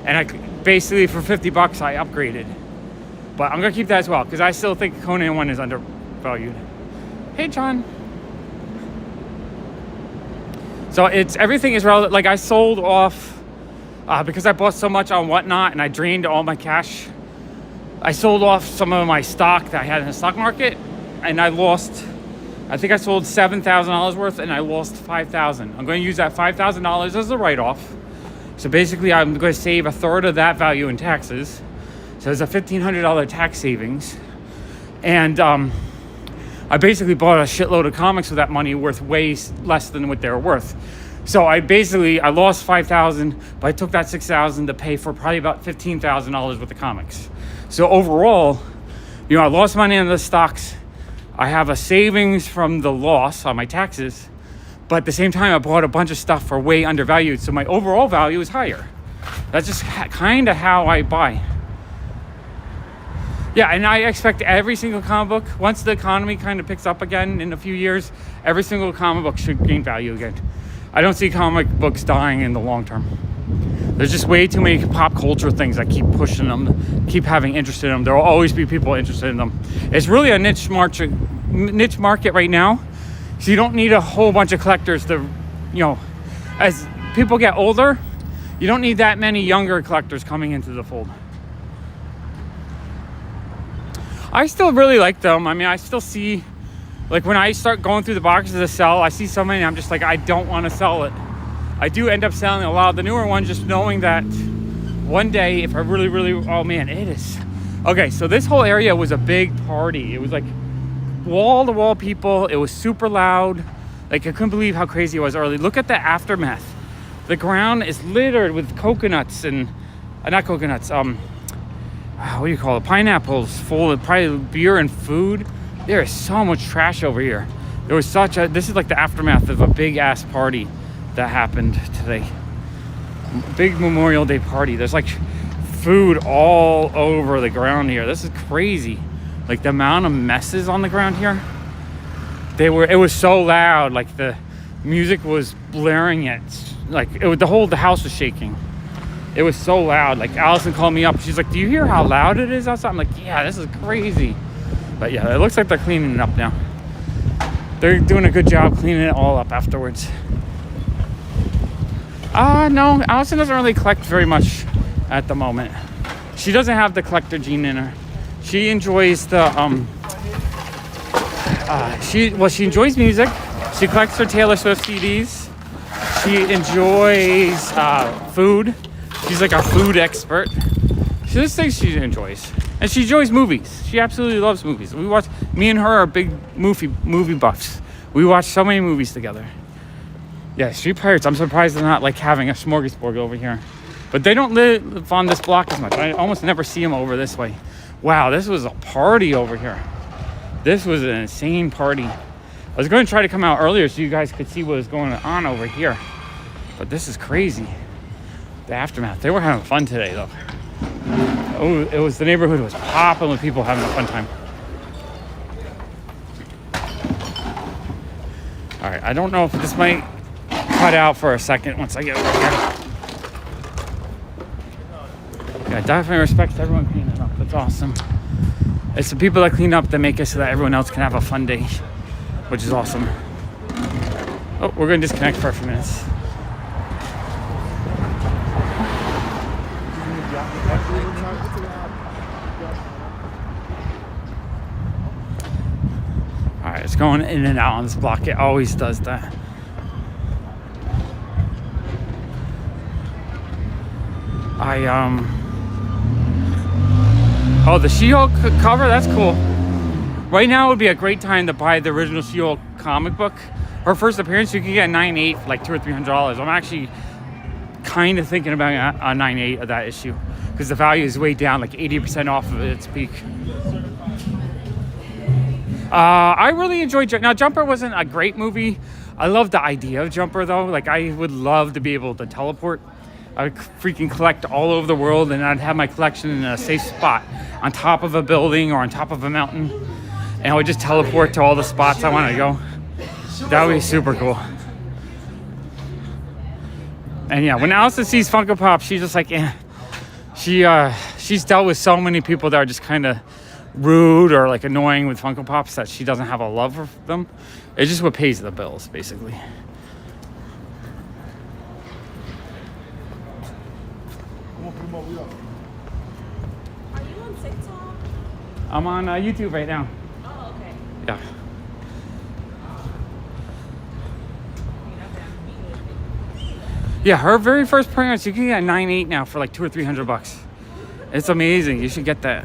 and I basically for $50 I upgraded. But I'm gonna keep that as well because I still think the Conan one is undervalued. Hey, John. So everything is relative. Like I sold off because I bought so much on Whatnot and I drained all my cash. I sold off some of my stock that I had in the stock market, and I think I sold $7,000 worth and I lost $5,000. I'm going to use that $5,000 as a write-off. So basically I'm going to save a third of that value in taxes. So there's a $1,500 tax savings. And I basically bought a shitload of comics with that money worth way less than what they were worth. So I lost $5,000, but I took that $6,000 to pay for probably about $15,000 worth of comics. So overall, I lost money on the stocks. I have a savings from the loss on my taxes, but at the same time, I bought a bunch of stuff for way undervalued, so my overall value is higher. That's just kind of how I buy. Yeah, and I expect every single comic book, once the economy kind of picks up again in a few years, every single comic book should gain value again. I don't see comic books dying in the long term. There's just way too many pop culture things that keep pushing them, keep having interest in them. There will always be people interested in them. It's really a niche market right now. So you don't need a whole bunch of collectors to, as people get older, you don't need that many younger collectors coming into the fold. I still really like them. I mean, I still see, like when I start going through the boxes to sell, I see so many, I'm just like, I don't want to sell it. I do end up selling a lot of the newer ones, just knowing that one day, if I really, oh man, it is. Okay, so this whole area was a big party. It was like wall-to-wall people. It was super loud. Like, I couldn't believe how crazy it was early. Look at the aftermath. The ground is littered with coconuts and, not coconuts, what do you call it? Pineapples full of probably beer and food. There is so much trash over here. There was this is like the aftermath of a big ass party that happened today. Big Memorial Day party. There's like food all over the ground here. This is crazy. Like the amount of messes on the ground here. It was so loud. Like the music was blaring it. Like the house was shaking. It was so loud. Like Allison called me up. She's like, "Do you hear how loud it is outside?" I'm like, "Yeah, this is crazy." But yeah, it looks like they're cleaning it up now. They're doing a good job cleaning it all up afterwards. No, Allison doesn't really collect very much at the moment. She doesn't have the collector gene in her. She enjoys the she enjoys music. She collects her Taylor Swift CDs. She enjoys food. She's like a food expert. This thing she enjoys. And she enjoys movies. She absolutely loves movies. Me and her are big movie buffs. We watch so many movies together. Yeah, Street Pirates, I'm surprised they're not like having a smorgasbord over here. But they don't live on this block as much. I almost never see them over this way. Wow, this was a party over here. This was an insane party. I was going to try to come out earlier so you guys could see what was going on over here. But this is crazy. The aftermath. They were having fun today, though. Oh, the neighborhood was popping with people having a fun time. All right, I don't know if this might cut out for a second once I get over here. Yeah, definitely respect everyone cleaning up. That's awesome. It's the people that clean up that make it so that everyone else can have a fun day, which is awesome. Oh, we're going to disconnect for a few minutes. All right, it's going in and out on this block. It always does that. Oh, the She-Hulk cover, that's cool. Right now would be a great time to buy the original She-Hulk comic book. Her first appearance, you can get a 9.8 for like $200 or $300. I'm actually kind of thinking about a 9.8 of that issue because the value is way down, like 80% off of its peak. I really enjoyed Now, Jumper wasn't a great movie. I love the idea of Jumper, though. Like, I would love to be able to teleport. I would freaking collect all over the world, and I'd have my collection in a safe spot on top of a building or on top of a mountain, and I would just teleport to all the spots I want to go. That would be super cool. And yeah, when Allison sees Funko Pop, she's just like, eh. She's dealt with so many people that are just kind of rude or like annoying with Funko Pops that she doesn't have a love for them. It's just what pays the bills, basically. Are you on TikTok? I'm on YouTube right now. Oh, okay. Yeah. Yeah, her very first appearance, you can get a 9.8 now for like $200 or $300. It's amazing. You should get that.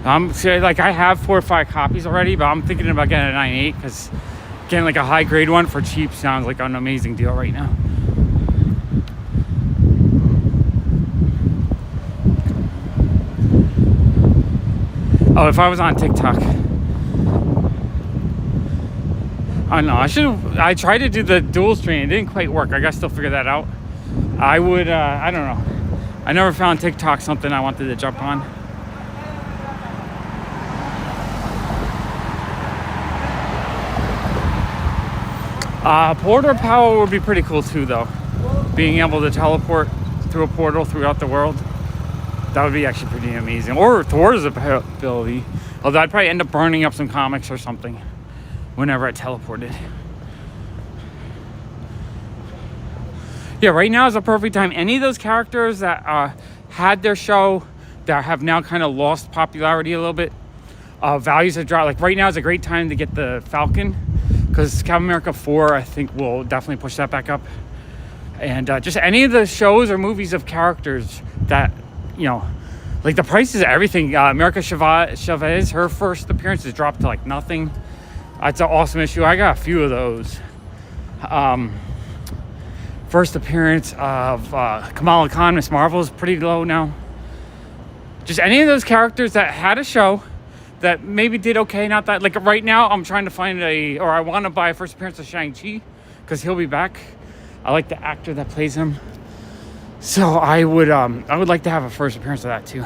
Like I have 4 or 5 copies already, but I'm thinking about getting a 9.8 because getting like a high grade one for cheap sounds like an amazing deal right now. Oh, if I was on TikTok. I don't know. I tried to do the dual stream. It didn't quite work. I gotta still figure that out. I would, I don't know. I never found TikTok something I wanted to jump on. Portal power would be pretty cool too, though. Being able to teleport through a portal throughout the world. That would be actually pretty amazing. Or Thor's ability. Although I'd probably end up burning up some comics or something whenever I teleported. Yeah, right now is a perfect time. Any of those characters that had their show that have now kind of lost popularity a little bit, values have dropped. Like right now is a great time to get the Falcon because Captain America 4 I think will definitely push that back up. And just any of the shows or movies of characters that, you know, like the prices of everything. America Chavez, her first appearance has dropped to like nothing. It's an awesome issue. I got a few of those. First appearance of Kamala Khan, Miss Marvel is pretty low now. Just any of those characters that had a show that maybe did okay, not that. Like right now, I'm trying to find I want to buy a first appearance of Shang-Chi because he'll be back. I like the actor that plays him. So I would like to have a first appearance of that too.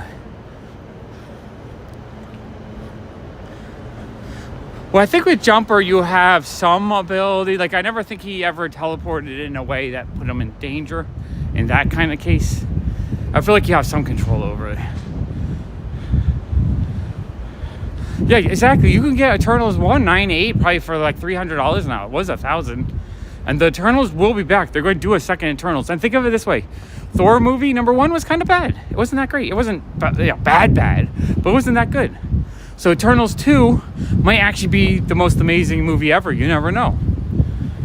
Well, I think with Jumper, you have some ability. Like, I never think he ever teleported in a way that put him in danger in that kind of case. I feel like you have some control over it. Yeah, exactly. You can get Eternals 198 probably for like $300 now. It was $1,000. And the Eternals will be back. They're going to do a second Eternals. And think of it this way. Thor movie #1 was kind of bad. It wasn't that great. It wasn't bad, but it wasn't that good. So Eternals 2 might actually be the most amazing movie ever. You never know.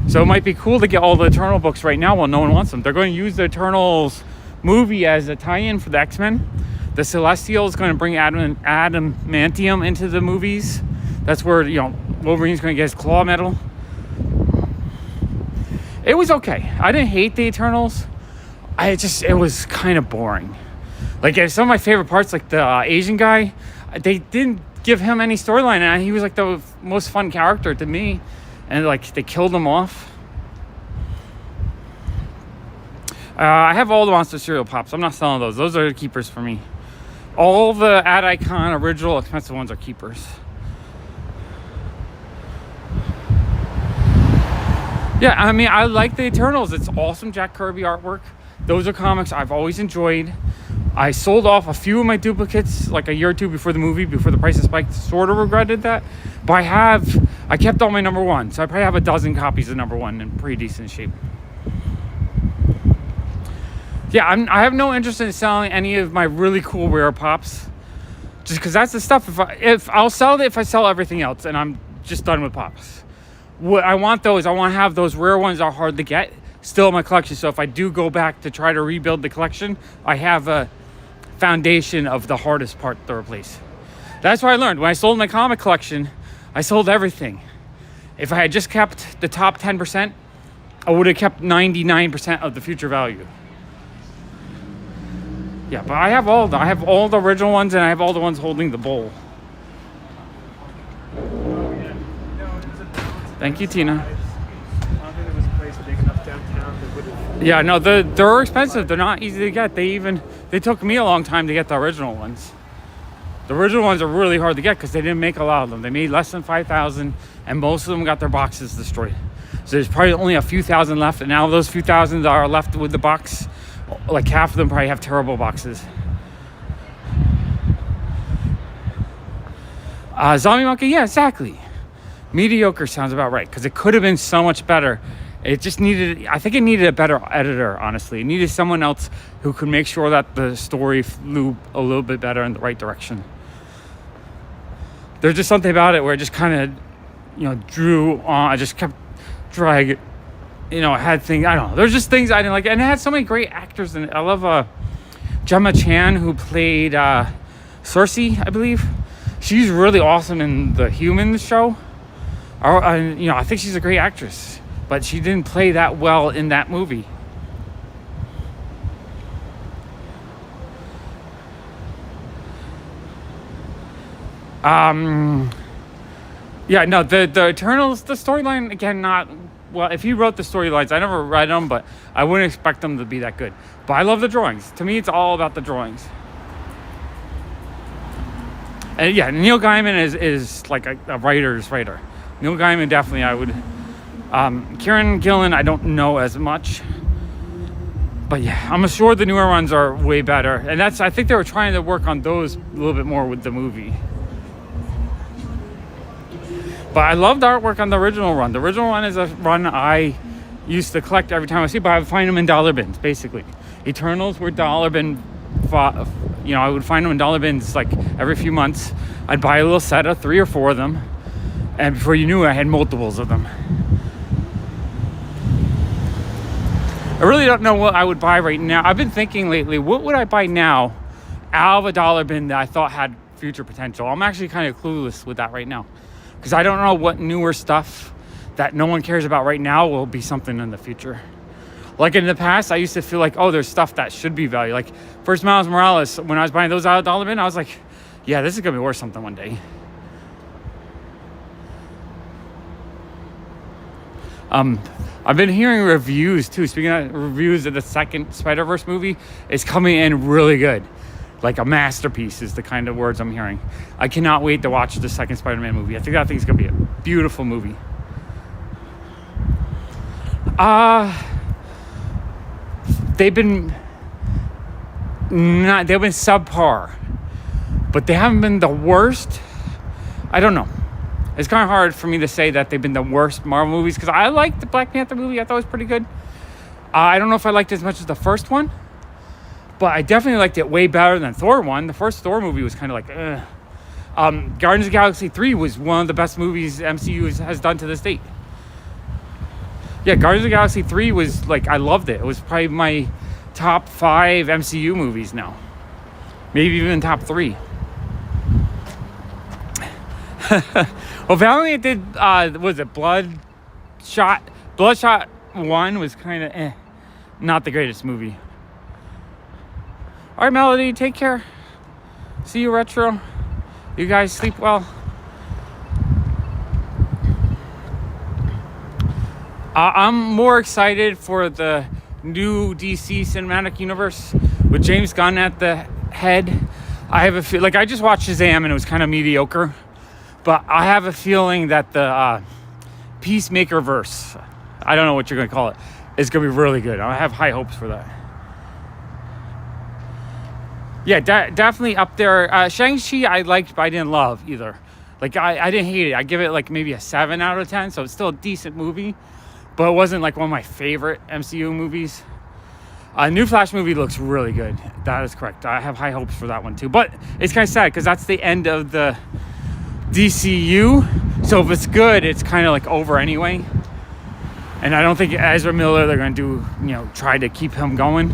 So it might be cool to get all the Eternal books right now while no one wants them. They're going to use the Eternals movie as a tie-in for the X-Men. The Celestial is going to bring adamantium into the movies. That's where, Wolverine's going to get his claw medal. It was okay. I didn't hate the Eternals. It was kind of boring. Like, some of my favorite parts, like the Asian guy, they didn't give him any storyline, and he was like the most fun character to me, and like they killed him off. I have all the Monster cereal pops. I'm not selling those are keepers for me. All the Ad Icon original expensive ones are keepers. Yeah, I mean, I like the Eternals. It's awesome Jack Kirby artwork. Those are comics I've always enjoyed. I sold off a few of my duplicates like a year or two before the movie, before the prices spiked. Sort of regretted that. But I kept all my #1. So I probably have a dozen copies of #1 in pretty decent shape. Yeah, I have no interest in selling any of my really cool rare pops. Just because that's the stuff. If I'll sell it if I sell everything else and I'm just done with pops. What I want though is I want to have those rare ones that are hard to get still in my collection. So if I do go back to try to rebuild the collection, I have a foundation of the hardest part to replace. That's what I learned. When I sold my comic collection, I sold everything. If I had just kept the top 10%, I would have kept 99% of the future value. Yeah, but I have all the original ones, and I have all the ones holding the bowl. Thank you, Tina. I don't think there was a place big enough downtown that would have. Yeah, no, they're expensive. They're not easy to get. They took me a long time to get the original ones. The original ones are really hard to get because they didn't make a lot of them. They made less than 5,000, and most of them got their boxes destroyed. So there's probably only a few thousand left, and now those few thousand that are left with the box, like half of them probably have terrible boxes. Zombie Monkey, yeah, exactly. Mediocre sounds about right, because it could have been so much better. I think it needed a better editor, honestly. It needed someone else who could make sure that the story flew a little bit better in the right direction. There's just something about it where it just kind of, drew on. I just kept dragging. It had things, I don't know. There's just things I didn't like. And it had so many great actors in it. I love Gemma Chan, who played Cersei, I believe. She's really awesome in the Humans show. I think she's a great actress. But she didn't play that well in that movie. Yeah, no, the Eternals, the storyline, again, not... Well, if he wrote the storylines, I never read them, but I wouldn't expect them to be that good. But I love the drawings. To me, it's all about the drawings. And yeah, Neil Gaiman is like a writer's writer. Neil Gaiman, definitely, I would... Kieran Gillen, I don't know as much. But yeah, I'm sure the newer ones are way better. And I think they were trying to work on those a little bit more with the movie. But I loved artwork on the original run. The original run is a run I used to collect every time I see, but I would find them in dollar bins, basically. Eternals were dollar bin, I would find them in dollar bins like every few months. I'd buy a little set of 3 or 4 of them. And before you knew it, I had multiples of them. I really don't know what I would buy right now. I've been thinking lately, what would I buy now out of a dollar bin that I thought had future potential? I'm actually kind of clueless with that right now. Because I don't know what newer stuff that no one cares about right now will be something in the future. Like in the past, I used to feel like, there's stuff that should be valued. Like first Miles Morales, when I was buying those out of dollar bin, I was like, yeah, this is going to be worth something one day. I've been hearing reviews too. Speaking of reviews of the second Spider-Verse movie, it's coming in really good. Like a masterpiece is the kind of words I'm hearing. I cannot wait to watch the second Spider-Man movie. I think that thing's gonna be a beautiful movie. They've been subpar, but they haven't been the worst. I don't know. It's kind of hard for me to say that they've been the worst Marvel movies because I liked the Black Panther movie. I thought it was pretty good. I don't know if I liked it as much as the first one, but I definitely liked it way better than Thor 1. The first Thor movie was kind of like, Guardians of the Galaxy 3 was one of the best movies MCU has done to this date. Yeah, Guardians of the Galaxy 3 was like, I loved it. It was probably my top 5 MCU movies now. Maybe even top 3. Well, Valiant did, was it Bloodshot? Bloodshot 1 was kind of not the greatest movie. All right, Melody, take care. See you, Retro. You guys sleep well. I'm more excited for the new DC cinematic universe with James Gunn at the head. I have a feel like I just watched Shazam and it was kind of mediocre. But I have a feeling that the Peacemaker verse, I don't know what you're going to call it, is going to be really good. I have high hopes for that. Yeah, definitely up there. Shang-Chi I liked, but I didn't love either. Like, I didn't hate it. I give it like maybe a 7 out of 10, so it's still a decent movie. But it wasn't like one of my favorite MCU movies. New Flash movie looks really good. That is correct. I have high hopes for that one too. But it's kind of sad because that's the end of the DCU, so if it's good, it's kind of like over anyway. And I don't think Ezra Miller, they're going to do, try to keep him going.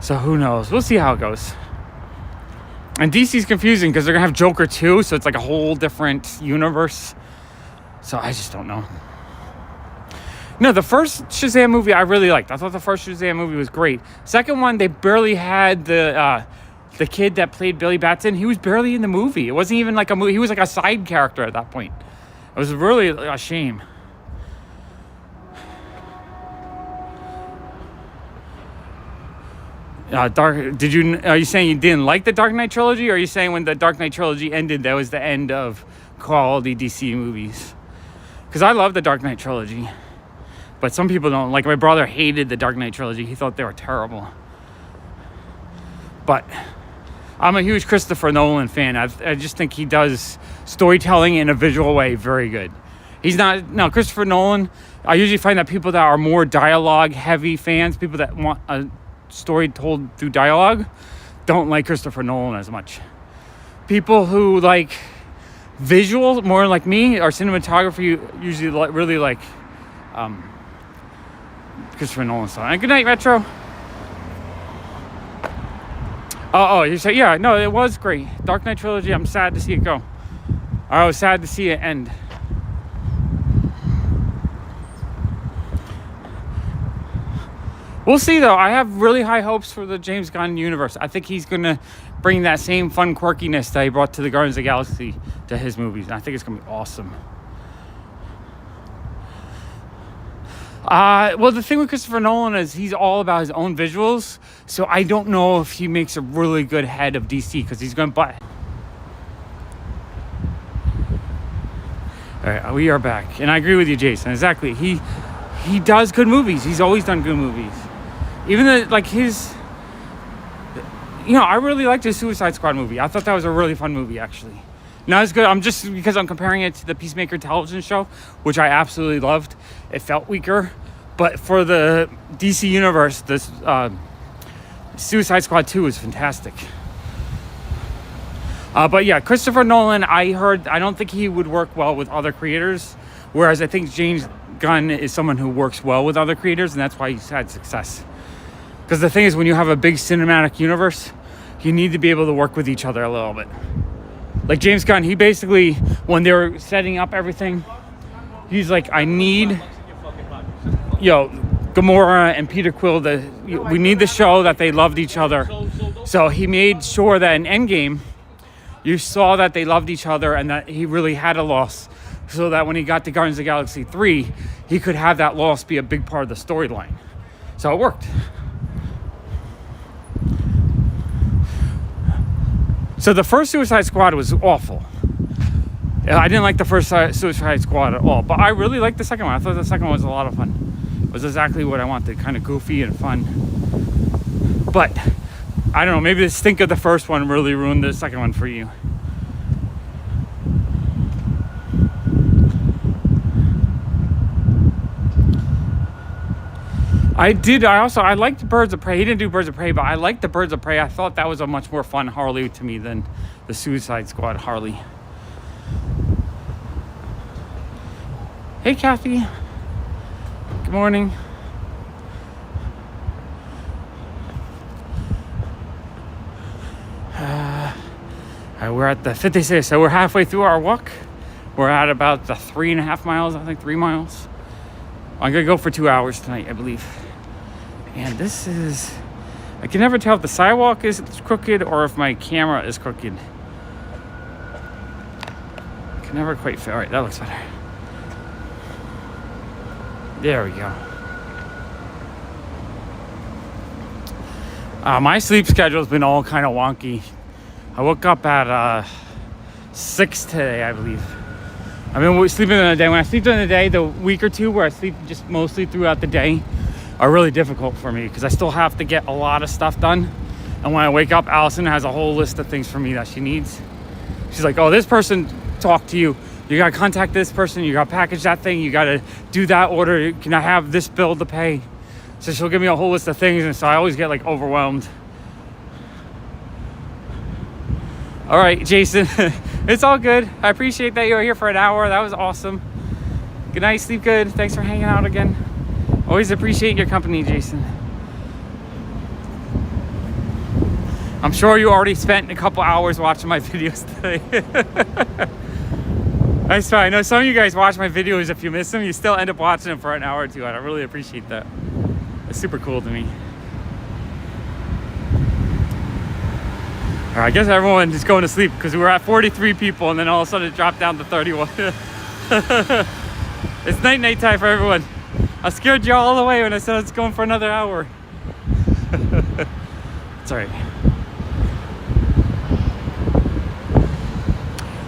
So who knows? We'll see how it goes. And DC's confusing because they're going to have Joker 2, so it's like a whole different universe. So I just don't know. No, the first Shazam movie I really liked. I thought the first Shazam movie was great. Second one, they barely had the kid that played Billy Batson. He was barely in the movie. It wasn't even like a movie. He was like a side character at that point. It was really a shame. Are you saying you didn't like the Dark Knight trilogy, or are you saying when the Dark Knight trilogy ended, that was the end of quality DC movies? Because I love the Dark Knight trilogy, but some people don't. Like my brother hated the Dark Knight trilogy. He thought they were terrible. But I'm a huge Christopher Nolan fan. I just think he does storytelling in a visual way very good. Christopher Nolan, I usually find that people that are more dialogue heavy fans, people that want a story told through dialogue, don't like Christopher Nolan as much. People who like visual, more like me, or cinematography, usually really like Christopher Nolan style. And good night, Retro. Oh, you say, yeah, no, it was great. Dark Knight trilogy, I'm sad to see it go. I was sad to see it end. We'll see, though. I have really high hopes for the James Gunn universe. I think he's going to bring that same fun quirkiness that he brought to the Guardians of the Galaxy to his movies. And I think it's going to be awesome. Well, the thing with Christopher Nolan is he's all about his own visuals. So I don't know if he makes a really good head of DC because he's going to buy. All right, we are back. And I agree with you, Jason. Exactly. He does good movies. He's always done good movies. Even I really liked his Suicide Squad movie. I thought that was a really fun movie, actually. Not as good. Because I'm comparing it to the Peacemaker television show, which I absolutely loved. It felt weaker. But for the DC universe, this Suicide Squad 2 is fantastic. But yeah, Christopher Nolan, I don't think he would work well with other creators. Whereas I think James Gunn is someone who works well with other creators, and that's why he's had success. Because the thing is, when you have a big cinematic universe, you need to be able to work with each other a little bit. Like James Gunn, he basically, when they were setting up everything, he's like, I need, Gamora and Peter Quill, we need to show that they loved each other. So he made sure that in Endgame, you saw that they loved each other and that he really had a loss. so that when he got to Guardians of the Galaxy 3, he could have that loss be a big part of the storyline. So it worked. So the first Suicide Squad was awful. I didn't like the first Suicide Squad at all, but I really liked the second one. I thought the second one was a lot of fun. It was exactly what I wanted, kind of goofy and fun. But I don't know, maybe the stink of the first one really ruined the second one for you. I liked Birds of Prey. He didn't do Birds of Prey, but I liked the Birds of Prey. I thought that was a much more fun Harley to me than the Suicide Squad Harley. Hey, Kathy. Good morning. We're at the 56, so we're halfway through our walk. We're at about the 3.5 miles, I think 3 miles. I'm gonna go for 2 hours tonight, I believe. And this is, I can never tell if the sidewalk is crooked or if my camera is crooked. I can never quite feel. All right, that looks better. There we go. My sleep schedule's been all kind of wonky. I woke up at 6 today, I believe. I've been sleeping in the day. When I sleep during the day, the week or two where I sleep just mostly throughout the day are really difficult for me because I still have to get a lot of stuff done. And when I wake up, Allison has a whole list of things for me that she needs. She's like, oh, this person talked to you. You got to contact this person. You got to package that thing. You got to do that order. Can I have this bill to pay? So she'll give me a whole list of things. And so I always get like overwhelmed. All right, Jason, it's all good. I appreciate that you were here for an hour. That was awesome. Good night, sleep good. Thanks for hanging out again. Always appreciate your company, Jason. I'm sure you already spent a couple hours watching my videos today. That's fine. I know some of you guys watch my videos. If you miss them, you still end up watching them for an hour or two. I really appreciate that. It's super cool to me. All right, I guess everyone is going to sleep because we were at 43 people and then all of a sudden it dropped down to 31. It's night time for everyone. I scared you all the way when I said it's going for another hour. It's all right.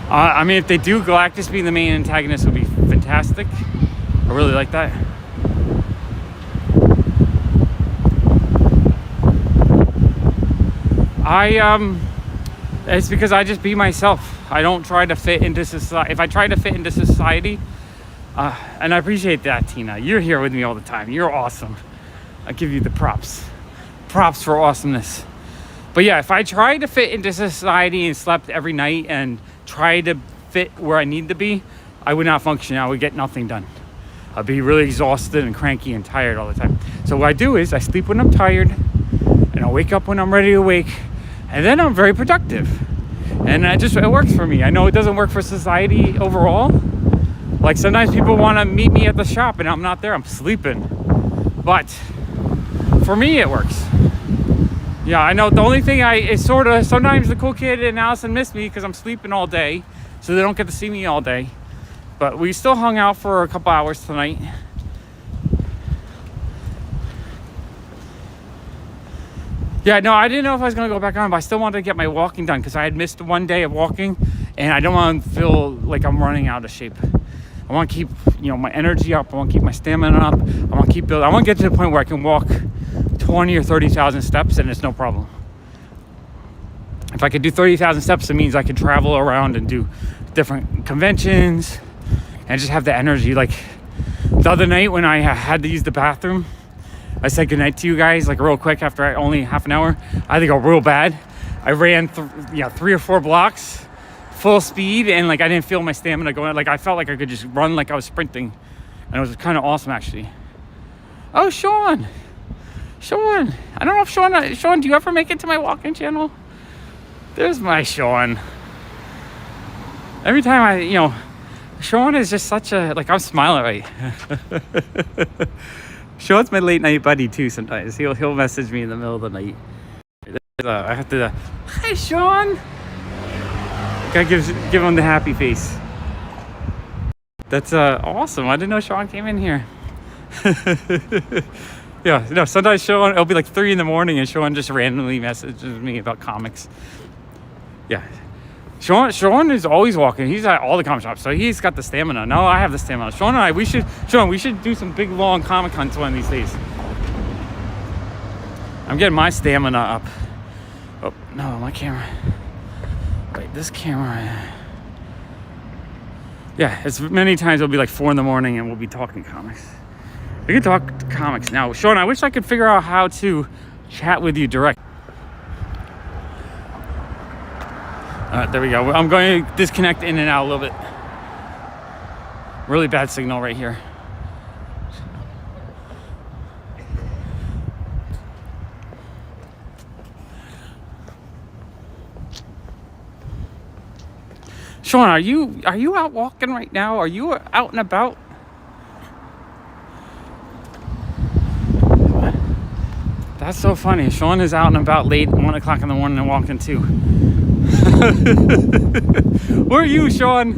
I mean, if they do Galactus being the main antagonist would be fantastic. I really like that. It's because I just be myself. I don't try to fit into society. If I try to fit into society, and I appreciate that, Tina. You're here with me all the time. You're awesome. I give you the props. Props for awesomeness. But yeah, if I tried to fit into society and slept every night and tried to fit where I need to be, I would not function. I would get nothing done. I'd be really exhausted and cranky and tired all the time. So what I do is I sleep when I'm tired and I wake up when I'm ready to wake. And then I'm very productive. And it works for me. I know it doesn't work for society overall. Like sometimes people want to meet me at the shop and I'm not there, I'm sleeping. But for me, it works. Yeah, I know the only thing is sort of, sometimes the cool kid and Allison miss me because I'm sleeping all day. So they don't get to see me all day. But we still hung out for a couple hours tonight. Yeah, no, I didn't know if I was going to go back on, but I still wanted to get my walking done because I had missed one day of walking and I don't want to feel like I'm running out of shape. I want to keep, my energy up. I want to keep my stamina up. I want to keep building. I want to get to the point where I can walk 20 or 30,000 steps and it's no problem. If I could do 30,000 steps, it means I could travel around and do different conventions and just have the energy. Like the other night when I had to use the bathroom, I said goodnight to you guys like real quick after only half an hour. I had to go real bad. I ran 3 or 4 blocks full speed and like I didn't feel my stamina going. Like I felt like I could just run like I was sprinting, and it was kind of awesome actually. Oh, Sean, I don't know if Sean, do you ever make it to my walking channel? There's my Sean. Every time Sean is just such a, like I'm smiling right. Sean's my late night buddy too. Sometimes he'll message me in the middle of the night. I have to. Hi, Sean. Gotta give him the happy face. That's awesome. I didn't know Sean came in here. Yeah, no, sometimes Sean, it'll be like 3 in the morning and Sean just randomly messages me about comics. Yeah. Sean is always walking. He's at all the comic shops, so he's got the stamina. No, I have the stamina. Sean and I, we should do some big, long comic hunts one of these days. I'm getting my stamina up. Oh, no, my camera. Wait, this camera. Yeah, as many times it'll be like 4 in the morning and we'll be talking comics. We can talk comics now. Sean, I wish I could figure out how to chat with you direct. All right, there we go. I'm going to disconnect in and out a little bit. Really bad signal right here. Sean, are you out walking right now? Are you out and about? That's so funny. Sean is out and about late, 1 o'clock in the morning and walking too. Where are you, Sean?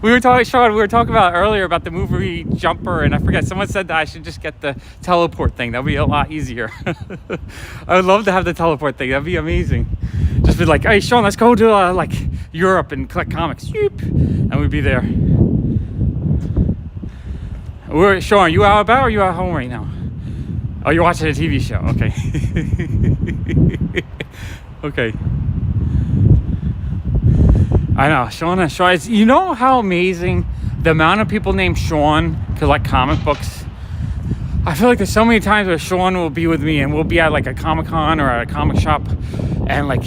We were talking about earlier about the movie Jumper, and I forget, someone said that I should just get the teleport thing. That'd be a lot easier. I would love to have the teleport thing. That'd be amazing. Just be like, hey, Sean, let's go to like Europe and collect comics. Yoop. And we'd be there. Sean, are you out about or are you at home right now? Oh, you're watching a TV show. Okay. Okay. I know, Sean. You know how amazing the amount of people named Sean collect comic books? I feel like there's so many times where Sean will be with me and we'll be at like a Comic-Con or at a comic shop and like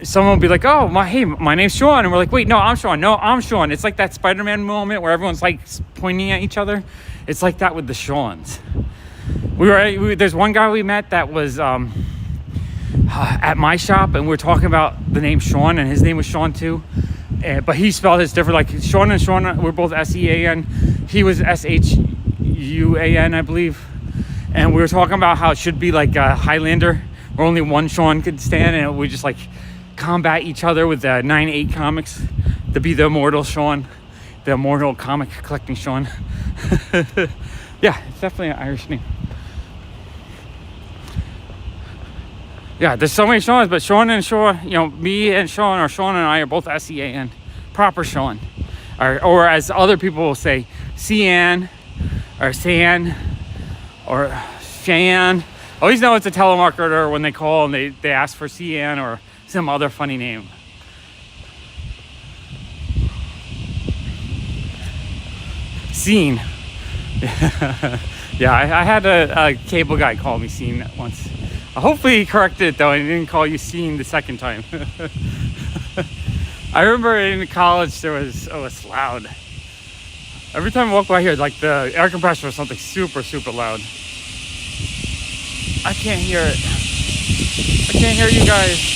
someone will be like, oh, my name's Sean. And we're like, wait, no, I'm Sean. No, I'm Sean. It's like that Spider-Man moment where everyone's like pointing at each other. It's like that with the Seans. There's one guy we met that was at my shop, and we were talking about the name Sean, and his name was Sean too. But he spelled his different. Like Sean and Sean, we're both S-E-A-N. He was S-H-U-A-N, I believe. And we were talking about how it should be like a Highlander, where only one Sean could stand, and we just like combat each other with 9/8 comics to be the immortal Sean, the immortal comic collecting Sean. Yeah, it's definitely an Irish name. Yeah, there's so many Seans, but Sean and Sean, me and Sean, or Sean and I are both S-E-A-N, proper Sean, or as other people will say, C-An, or San, or Shan. I always know it's a telemarketer when they call and they ask for C-An or some other funny name. Scene. Yeah, I had a cable guy call me Scene once. Hopefully he corrected it though, and he didn't call you Scene the second time. I remember in college it's loud. Every time I walk by here, like the air compressor or something super, super loud. I can't hear it. I can't hear you guys.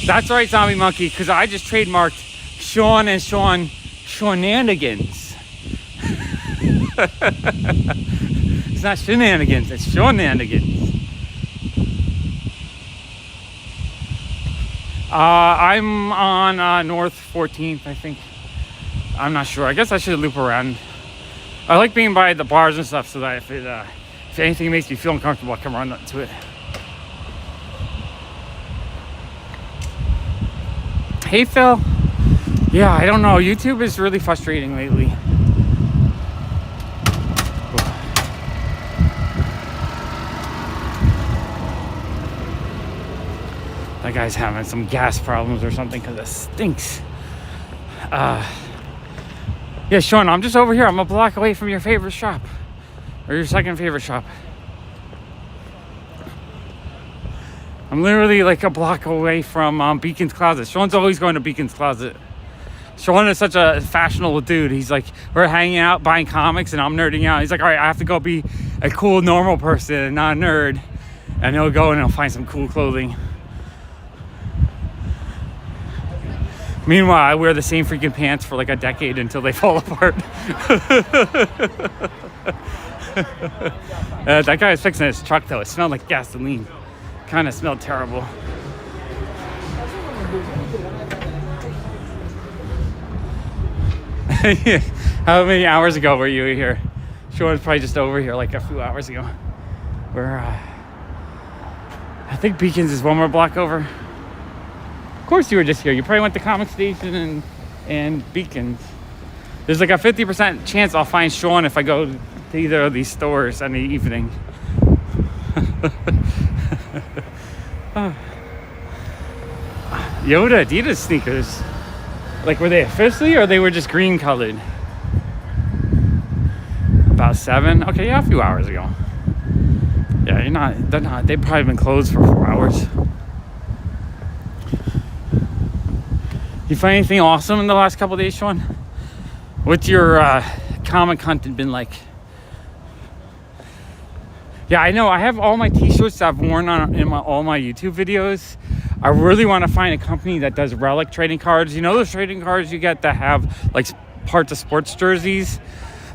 That's right, Zombie Monkey, because I just trademarked Sean and Sean Shenanigans. It's not shenanigans, it's Shenanigans. I'm on North 14th, I think. I'm not sure. I guess I should loop around. I like being by the bars and stuff so that if anything makes me feel uncomfortable, I can run to it. Hey, Phil. Yeah, I don't know. YouTube is really frustrating lately. That guy's having some gas problems or something because it stinks. Yeah, Sean, I'm just over here. I'm a block away from your favorite shop. Or your second favorite shop. I'm literally like a block away from Beacon's Closet. Sean's always going to Beacon's Closet. Sean is such a fashionable dude. He's like, we're hanging out, buying comics, and I'm nerding out. He's like, all right, I have to go be a cool, normal person and not a nerd. And he'll go and he'll find some cool clothing. Meanwhile, I wear the same freaking pants for like a decade until they fall apart. That guy was fixing his truck though. It smelled like gasoline. kind of smelled terrible. How many hours ago were you here? Sean was probably just over here like a few hours ago. We're, I think Beacons is one more block over. Of course you were just here. You probably went to Comic Station and Beacons. There's like a 50% chance I'll find Sean if I go to either of these stores in the evening. Oh. Yoda Adidas sneakers. Like, were they officially or they were just green colored? About 7? Okay, yeah, a few hours ago. Yeah, they're not, they've probably been closed for 4 hours. You find anything awesome in the last couple of days, Sean? What's your comic hunting been like? Yeah, I know. I have all my t-shirts that I've worn on in all my YouTube videos. I really want to find a company that does relic trading cards. You know those trading cards you get that have like parts of sports jerseys?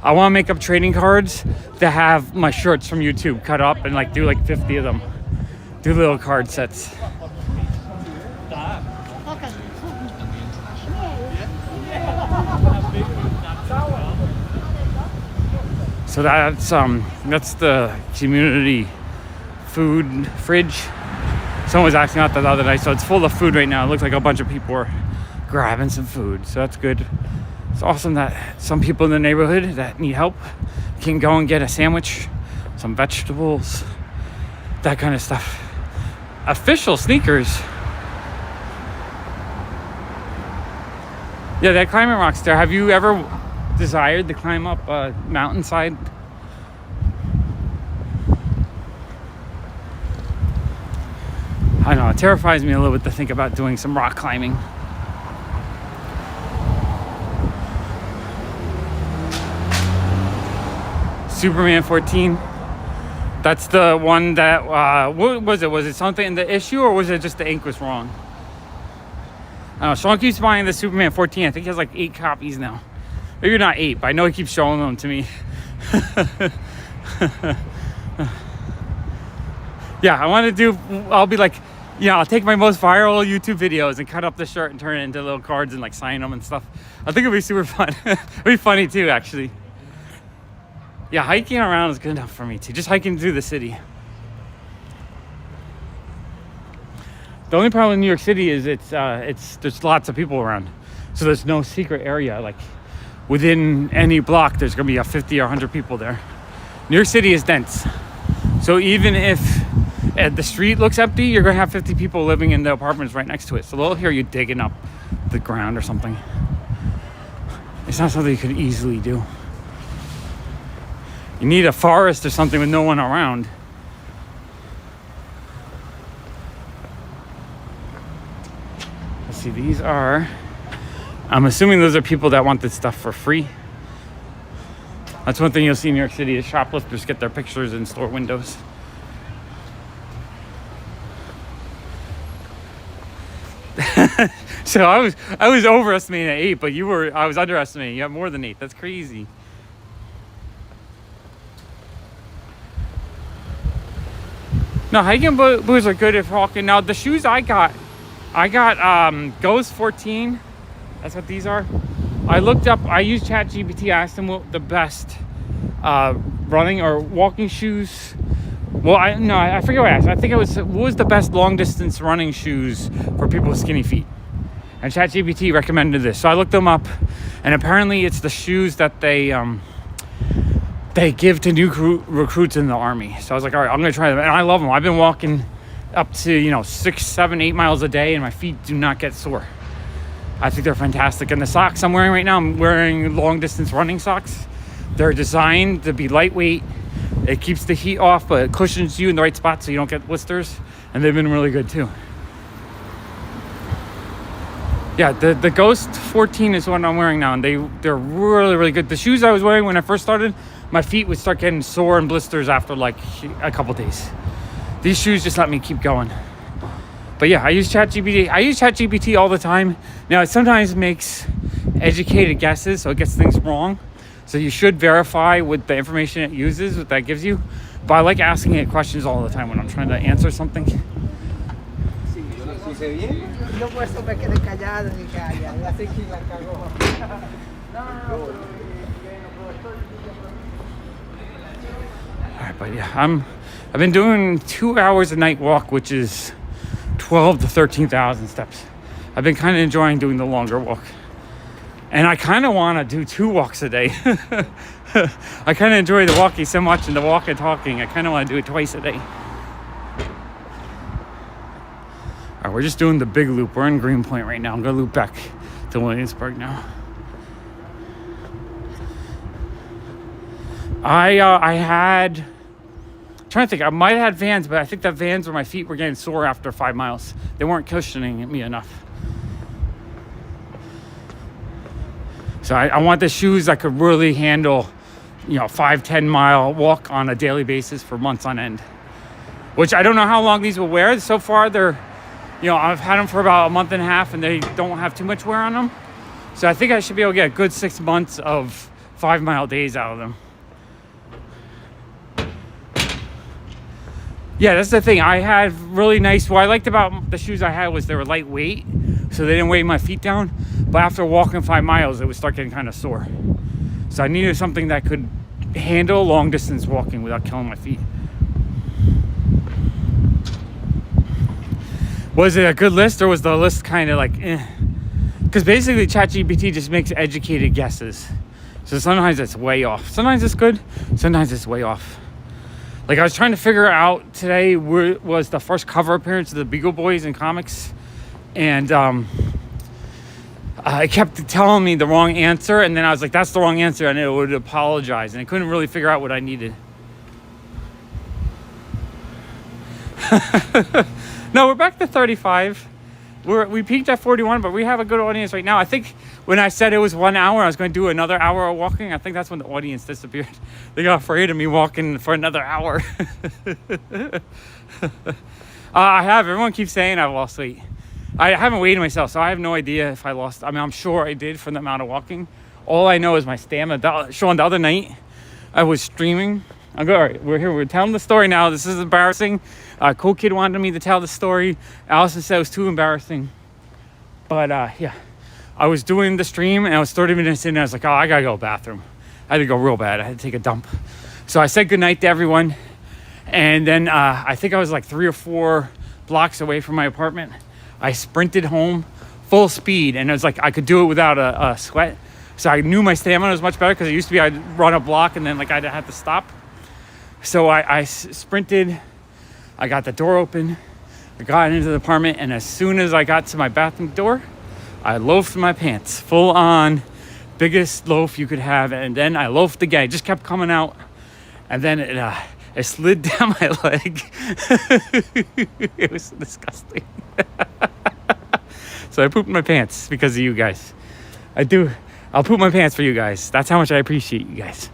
I want to make up trading cards that have my shirts from YouTube cut up and like do like 50 of them. Do little card sets. So that's the community food fridge. Someone was asking about that the other night. So it's full of food right now. It looks like a bunch of people are grabbing some food. So that's good. It's awesome that some people in the neighborhood that need help can go and get a sandwich, some vegetables, that kind of stuff. Official sneakers. Yeah, that climbing rock's there. Have you ever desired to climb up a mountainside? I don't know, it terrifies me a little bit to think about doing some rock climbing. Superman 14. That's the one that, what was it? Was it something in the issue or was it just the ink was wrong? I don't know, Sean keeps buying the Superman 14. I think he has like 8 copies now. Maybe not 8, but I know he keeps showing them to me. Yeah, I want to do, I'll be like, yeah, I'll take my most viral YouTube videos and cut up the shirt and turn it into little cards and like sign them and stuff. I think it'll be super fun. It'll be funny too, actually. Yeah, hiking around is good enough for me too. Just hiking through the city. The only problem in New York City is there's lots of people around. So there's no secret area. Like within any block, there's gonna be 50 or 100 people there. New York City is dense. So even if the street looks empty, you're gonna have 50 people living in the apartments right next to it. So they'll hear you digging up the ground or something. It's not something you could easily do. You need a forest or something with no one around. Let's see, these are, I'm assuming those are people that want this stuff for free. That's one thing you'll see in New York City is shoplifters get their pictures in store windows. So I was overestimating at 8, but I was underestimating. You have more than 8. That's crazy. No, hiking boots are good if walking. Now the shoes I got Ghost 14. That's what these are. I looked up, I used ChatGPT, I asked them what the best running or walking shoes. Well, I forget what I asked. I think it was, what was the best long distance running shoes for people with skinny feet? And ChatGPT recommended this. So I looked them up, and apparently it's the shoes that they give to new recruits in the Army. So I was like, all right, I'm gonna try them. And I love them. I've been walking up to 6, 7, 8 miles a day, and my feet do not get sore. I think they're fantastic. And the socks I'm wearing right now, I'm wearing long distance running socks. They're designed to be lightweight. It keeps the heat off, but it cushions you in the right spot so you don't get blisters. And they've been really good too. Yeah, the Ghost 14 is what I'm wearing now, and they're really, really good. The shoes I was wearing when I first started, my feet would start getting sore and blisters after like a couple days. These shoes just let me keep going. But yeah, I use ChatGPT. I use ChatGPT all the time. Now, it sometimes makes educated guesses, so it gets things wrong. So you should verify with the information it uses, what that gives you. But I like asking it questions all the time when I'm trying to answer something. Si se viene. Yo por eso me quedé callado, dije, ay, así que la cagó. All right, but yeah, I've been doing 2 hours a night walk, which is 12 to 13,000 steps. I've been kind of enjoying doing the longer walk. And I kind of want to do 2 walks a day. I kind of enjoy the walking so much and the walk and talking. I kind of want to do it twice a day. All right, we're just doing the big loop. We're in Greenpoint right now. I'm going to loop back to Williamsburg now. I had... I'm trying to think. I might have had Vans, but I think that Vans where my feet were getting sore after 5 miles. They weren't cushioning me enough. So I want the shoes that could really handle, 5-10 mile walk on a daily basis for months on end. Which I don't know how long these will wear. So far, they're, I've had them for about a month and a half, and they don't have too much wear on them. So I think I should be able to get a good 6 months of 5 mile days out of them. Yeah, that's the thing. I had really nice... What I liked about the shoes I had was they were lightweight, so they didn't weigh my feet down. But after walking 5 miles, it would start getting kind of sore. So I needed something that could handle long distance walking without killing my feet. Was it a good list, or was the list kind of like, eh? Because basically ChatGPT just makes educated guesses. So sometimes it's way off. Sometimes it's good, sometimes it's way off. Like I was trying to figure out today was the first cover appearance of the Beagle Boys in comics. And it kept telling me the wrong answer. And then I was like, that's the wrong answer. And it would apologize. And I couldn't really figure out what I needed. No, we're back to 35. We peaked at 41, but we have a good audience right now. I think when I said it was 1 hour, I was going to do another hour of walking. I think that's when the audience disappeared. They got afraid of me walking for another hour. I have. Everyone keeps saying I've lost weight. I haven't weighed myself, so I have no idea if I lost. I mean, I'm sure I did for the amount of walking. All I know is my stamina. Sean, the other night, I was streaming. All right, we're here. We're telling the story now. This is embarrassing. Cool Kid wanted me to tell the story. Allison said it was too embarrassing. But yeah, I was doing the stream and I was 30 minutes in and I was like, oh, I gotta go to the bathroom. I had to go real bad. I had to take a dump. So I said goodnight to everyone. And then I think I was like 3 or 4 blocks away from my apartment. I sprinted home full speed and it was like I could do it without a sweat. So I knew my stamina was much better because it used to be I'd run a block and then like I'd have to stop. So I sprinted, I got the door open, I got into the apartment, and as soon as I got to my bathroom door, I loafed my pants, full on, biggest loaf you could have, and then I loafed again. It just kept coming out, and then it slid down my leg. It was disgusting. So I pooped my pants because of you guys. I'll poop my pants for you guys. That's how much I appreciate you guys.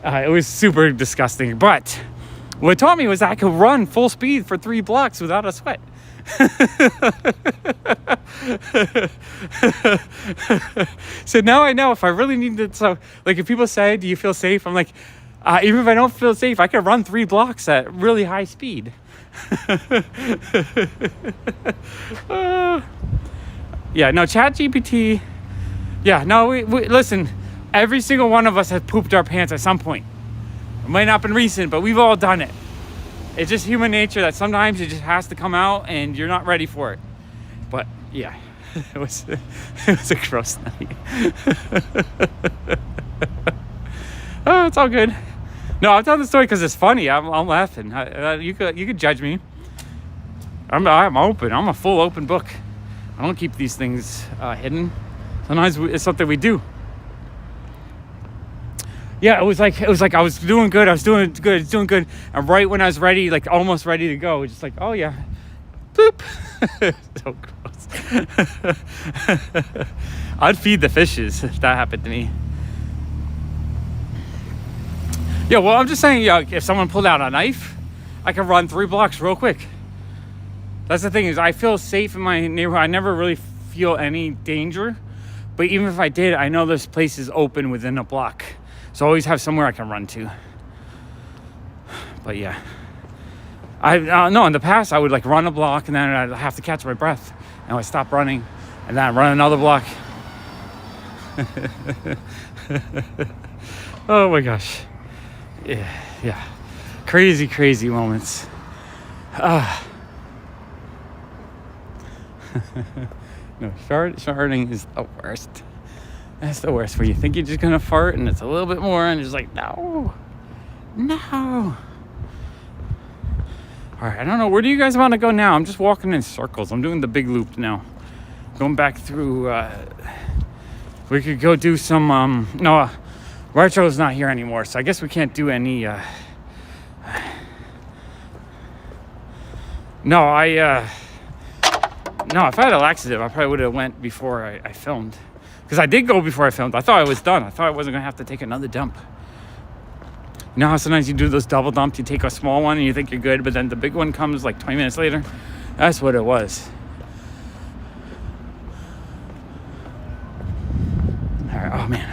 It was super disgusting, but what it taught me was I could run full speed for 3 blocks without a sweat. So now I know if I really need to, so like if people say, do you feel safe? I'm like, even if I don't feel safe, I could run 3 blocks at really high speed. Yeah, no, ChatGPT. Yeah, no, we listen. Every single one of us has pooped our pants at some point. It might not have been recent, but we've all done it. It's just human nature that sometimes it just has to come out and you're not ready for it. But yeah, it was a gross night. Oh, it's all good. No, I'm telling the story because it's funny. I'm laughing. You could judge me. I'm open. I'm a full open book. I don't keep these things hidden. Sometimes it's something we do. Yeah, it was like I was doing good. And right when I was ready, like almost ready to go, just like, oh yeah, boop. So gross. I'd feed the fishes if that happened to me. Yeah, well, I'm just saying, if someone pulled out a knife, I could run 3 blocks real quick. That's the thing is, I feel safe in my neighborhood. I never really feel any danger, but even if I did, I know there's places open within a block. So I always have somewhere I can run to. But yeah, No, in the past I would like run a block and then I'd have to catch my breath and I'd stop running and then I'd run another block. Oh my gosh. Yeah. Crazy moments. No, farting is the worst. That's the worst, where you think you're just gonna fart and it's a little bit more and it's like, no. All right, I don't know, where do you guys want to go now? I'm just walking in circles. I'm doing the big loop now, going back through. We could go do some no, Retro's not here anymore, so I guess we can't do any no, if I had a laxative, I probably would have went before I filmed. Because I did go before I filmed. I thought I was done. I thought I wasn't going to have to take another dump. You know how sometimes you do those double dumps, you take a small one and you think you're good, but then the big one comes like 20 minutes later? That's what it was. All right, oh man,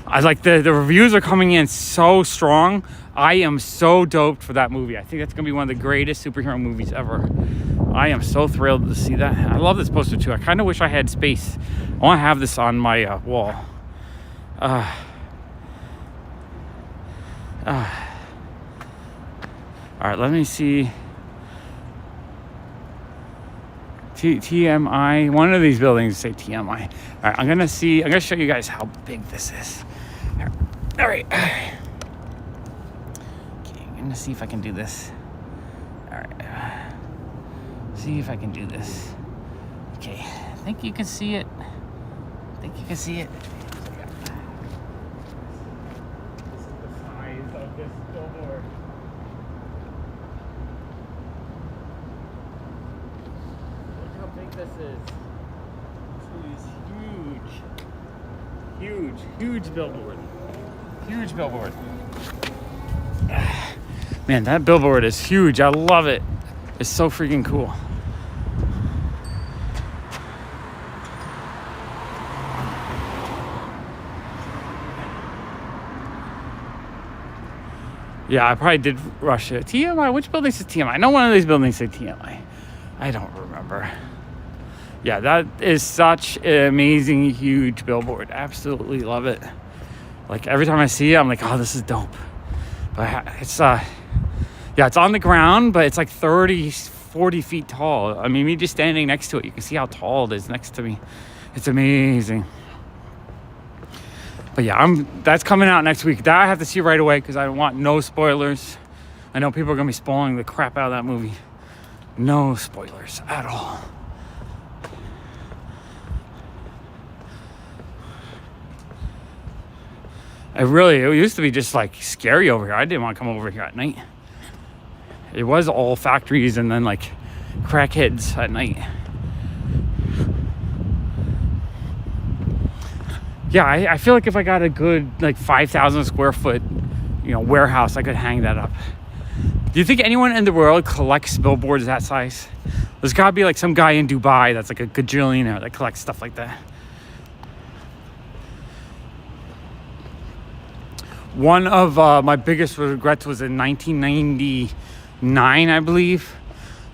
I like the reviews are coming in so strong. I am so doped for that movie. I think that's going to be one of the greatest superhero movies ever. I am so thrilled to see that. I love this poster too. I kind of wish I had space. I want to have this on my wall. All right, let me see. TMI. One of these buildings say TMI. All right, I'm gonna show you guys how big this is. All right. Okay, I'm gonna see if I can do this. All right. See if I can do this. Okay, I think you can see it. This is the size of this billboard. Look how big this is. This is huge billboard. Huge billboard. Man, that billboard is huge. I love it. It's so freaking cool. Yeah, I probably did rush it. TMI? Which building says TMI? I know one of these buildings say TMI. I don't remember. Yeah, that is such an amazing, huge billboard. Absolutely love it. Like, every time I see it, I'm like, oh, this is dope. But it's, yeah, it's on the ground, but it's like 30, 40 feet tall. I mean, me just standing next to it, you can see how tall it is next to me. It's amazing. But yeah, that's coming out next week. That I have to see right away because I want no spoilers. I know people are going to be spoiling the crap out of that movie. No spoilers at all. It used to be just like scary over here. I didn't want to come over here at night. It was all factories and then like crackheads at night. Yeah, I feel like if I got a good like 5,000 square foot, warehouse, I could hang that up. Do you think anyone in the world collects billboards that size? There's got to be like some guy in Dubai that's like a gajillionaire that collects stuff like that. One of my biggest regrets was in 1999, I believe.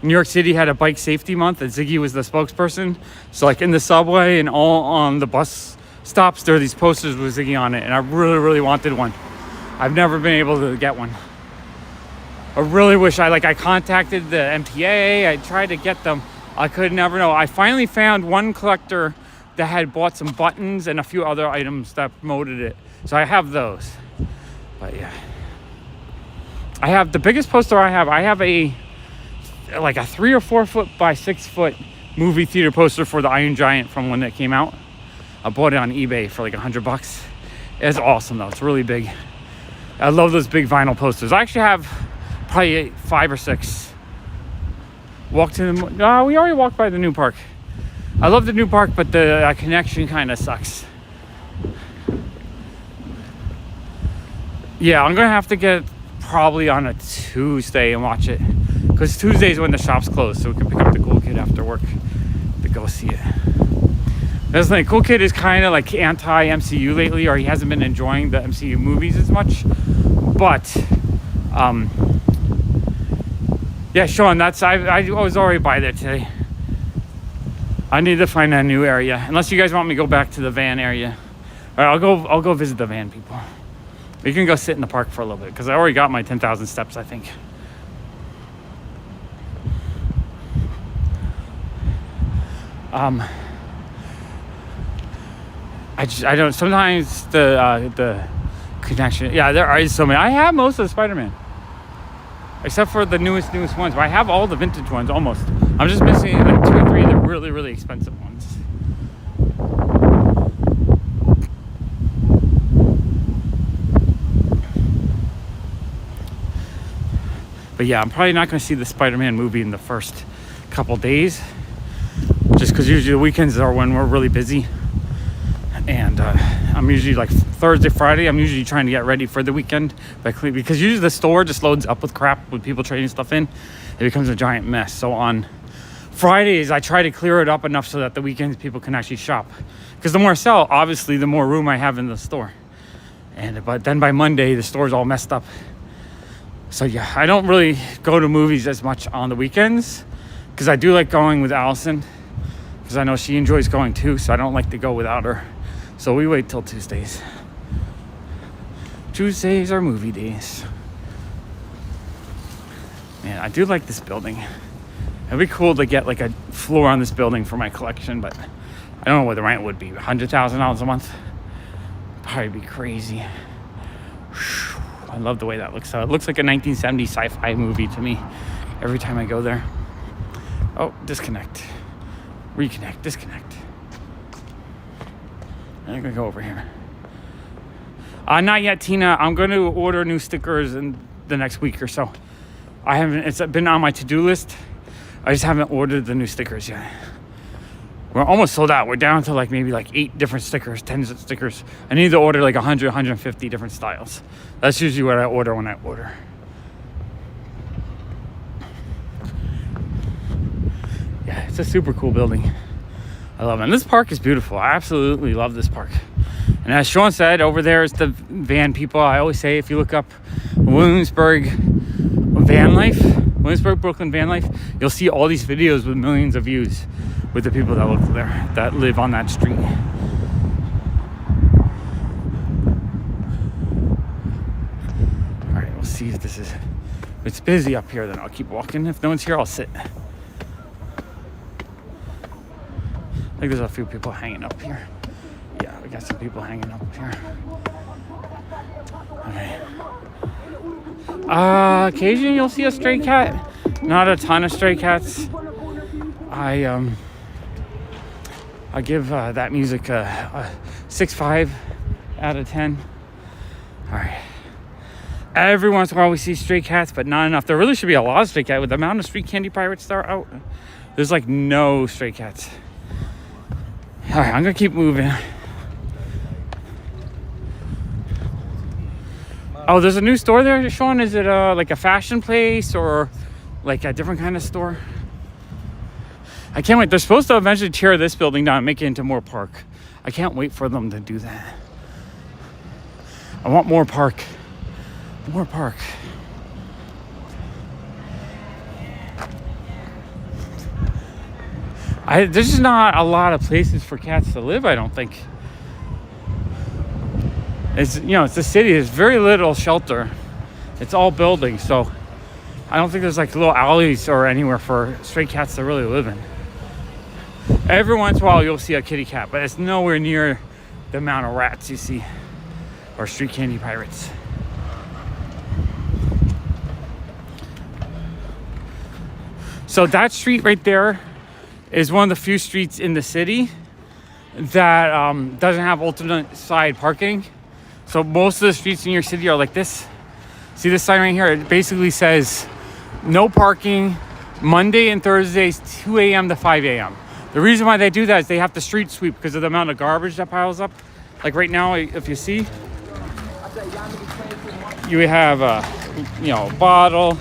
New York City had a bike safety month and Ziggy was the spokesperson. So like in the subway and all on the bus stops, there are these posters with Ziggy on it, and I really, really wanted one. I've never been able to get one. I really wish I contacted the MTA. I tried to get them. I could never know. I finally found one collector that had bought some buttons and a few other items that promoted it. So I have those. But yeah. I have the biggest poster I have a 3 or 4 foot by 6 foot movie theater poster for the Iron Giant from when it came out. I bought it on eBay for like $100. It's awesome though. It's really big. I love those big vinyl posters. I actually have probably 5 or 6. We already walked by the new park. I love the new park, but the connection kind of sucks. Yeah, I'm gonna have to get probably on a Tuesday and watch it, because Tuesday's when the shop's closed, so we can pick up the cool kid after work to go see it. That's like, cool kid is kind of like anti-MCU lately, or he hasn't been enjoying the MCU movies as much. But Yeah, Sean, I was already by there today. I need to find a new area. Unless you guys want me to go back to the van area. All right, I'll go visit the van people. We can go sit in the park for a little bit because I already got my 10,000 steps, I think. I don't. Sometimes the connection. Yeah, there are so many. I have most of the Spider-Man, except for the newest ones. But I have all the vintage ones almost. I'm just missing like 2 or 3 of the really expensive ones. But yeah, I'm probably not going to see the Spider-Man movie in the first couple days, just because usually the weekends are when we're really busy. And I'm usually like Thursday, Friday, I'm usually trying to get ready for the weekend. Because usually the store just loads up with crap with people trading stuff in. It becomes a giant mess. So on Fridays, I try to clear it up enough so that the weekends people can actually shop. Because the more I sell, obviously, the more room I have in the store. But then by Monday, the store's all messed up. So yeah, I don't really go to movies as much on the weekends. Because I do like going with Allison. Because I know she enjoys going too. So I don't like to go without her. So we wait till Tuesdays. Tuesdays are movie days. Man, I do like this building. It'd be cool to get like a floor on this building for my collection, but I don't know what the rent would be. $100,000 a month? Probably be crazy. I love the way that looks. It looks like a 1970s sci-fi movie to me every time I go there. Oh, disconnect. Reconnect, disconnect. I'm gonna go over here. Not yet, Tina. I'm going to order new stickers in the next week or so. It's been on my to-do list. I just haven't ordered the new stickers yet. We're almost sold out. We're down to maybe 8 different stickers, 10 stickers. I need to order 100, 150 different styles. That's usually what I order when I order. Yeah, it's a super cool building. I love it. And this park is beautiful. I absolutely love this park. And as Sean said, over there is the van people. I always say if you look up Williamsburg van life, Williamsburg, Brooklyn van life, you'll see all these videos with millions of views with the people that live there, that live on that street. All right, we'll see if this is... If it's busy up here, then I'll keep walking. If no one's here, I'll sit. I think there's a few people hanging up here. Yeah, we got some people hanging up here. Okay. Occasionally you'll see a stray cat. Not a ton of stray cats. I give that music a 6.5 out of 10. All right. Every once in a while we see stray cats, but not enough. There really should be a lot of stray cats. With the amount of street candy pirates that are out, there's no stray cats. All right, I'm gonna keep moving. Oh, there's a new store there, Sean. Is it like a fashion place or like a different kind of store? I can't wait. They're supposed to eventually tear this building down and make it into more park. I can't wait for them to do that. I want more park. More park. There's just not a lot of places for cats to live, I don't think. It's it's the city. There's very little shelter. It's all buildings, so I don't think there's little alleys or anywhere for stray cats to really live in. Every once in a while you'll see a kitty cat, but it's nowhere near the amount of rats you see or street candy pirates. So that street right there is one of the few streets in the city that doesn't have alternate side parking. So most of the streets in your city are like this. See this sign right here? It basically says no parking Monday and Thursdays 2 a.m. to 5 a.m. The reason why they do that is they have to street sweep because of the amount of garbage that piles up. Like right now, if you see, you have bottle,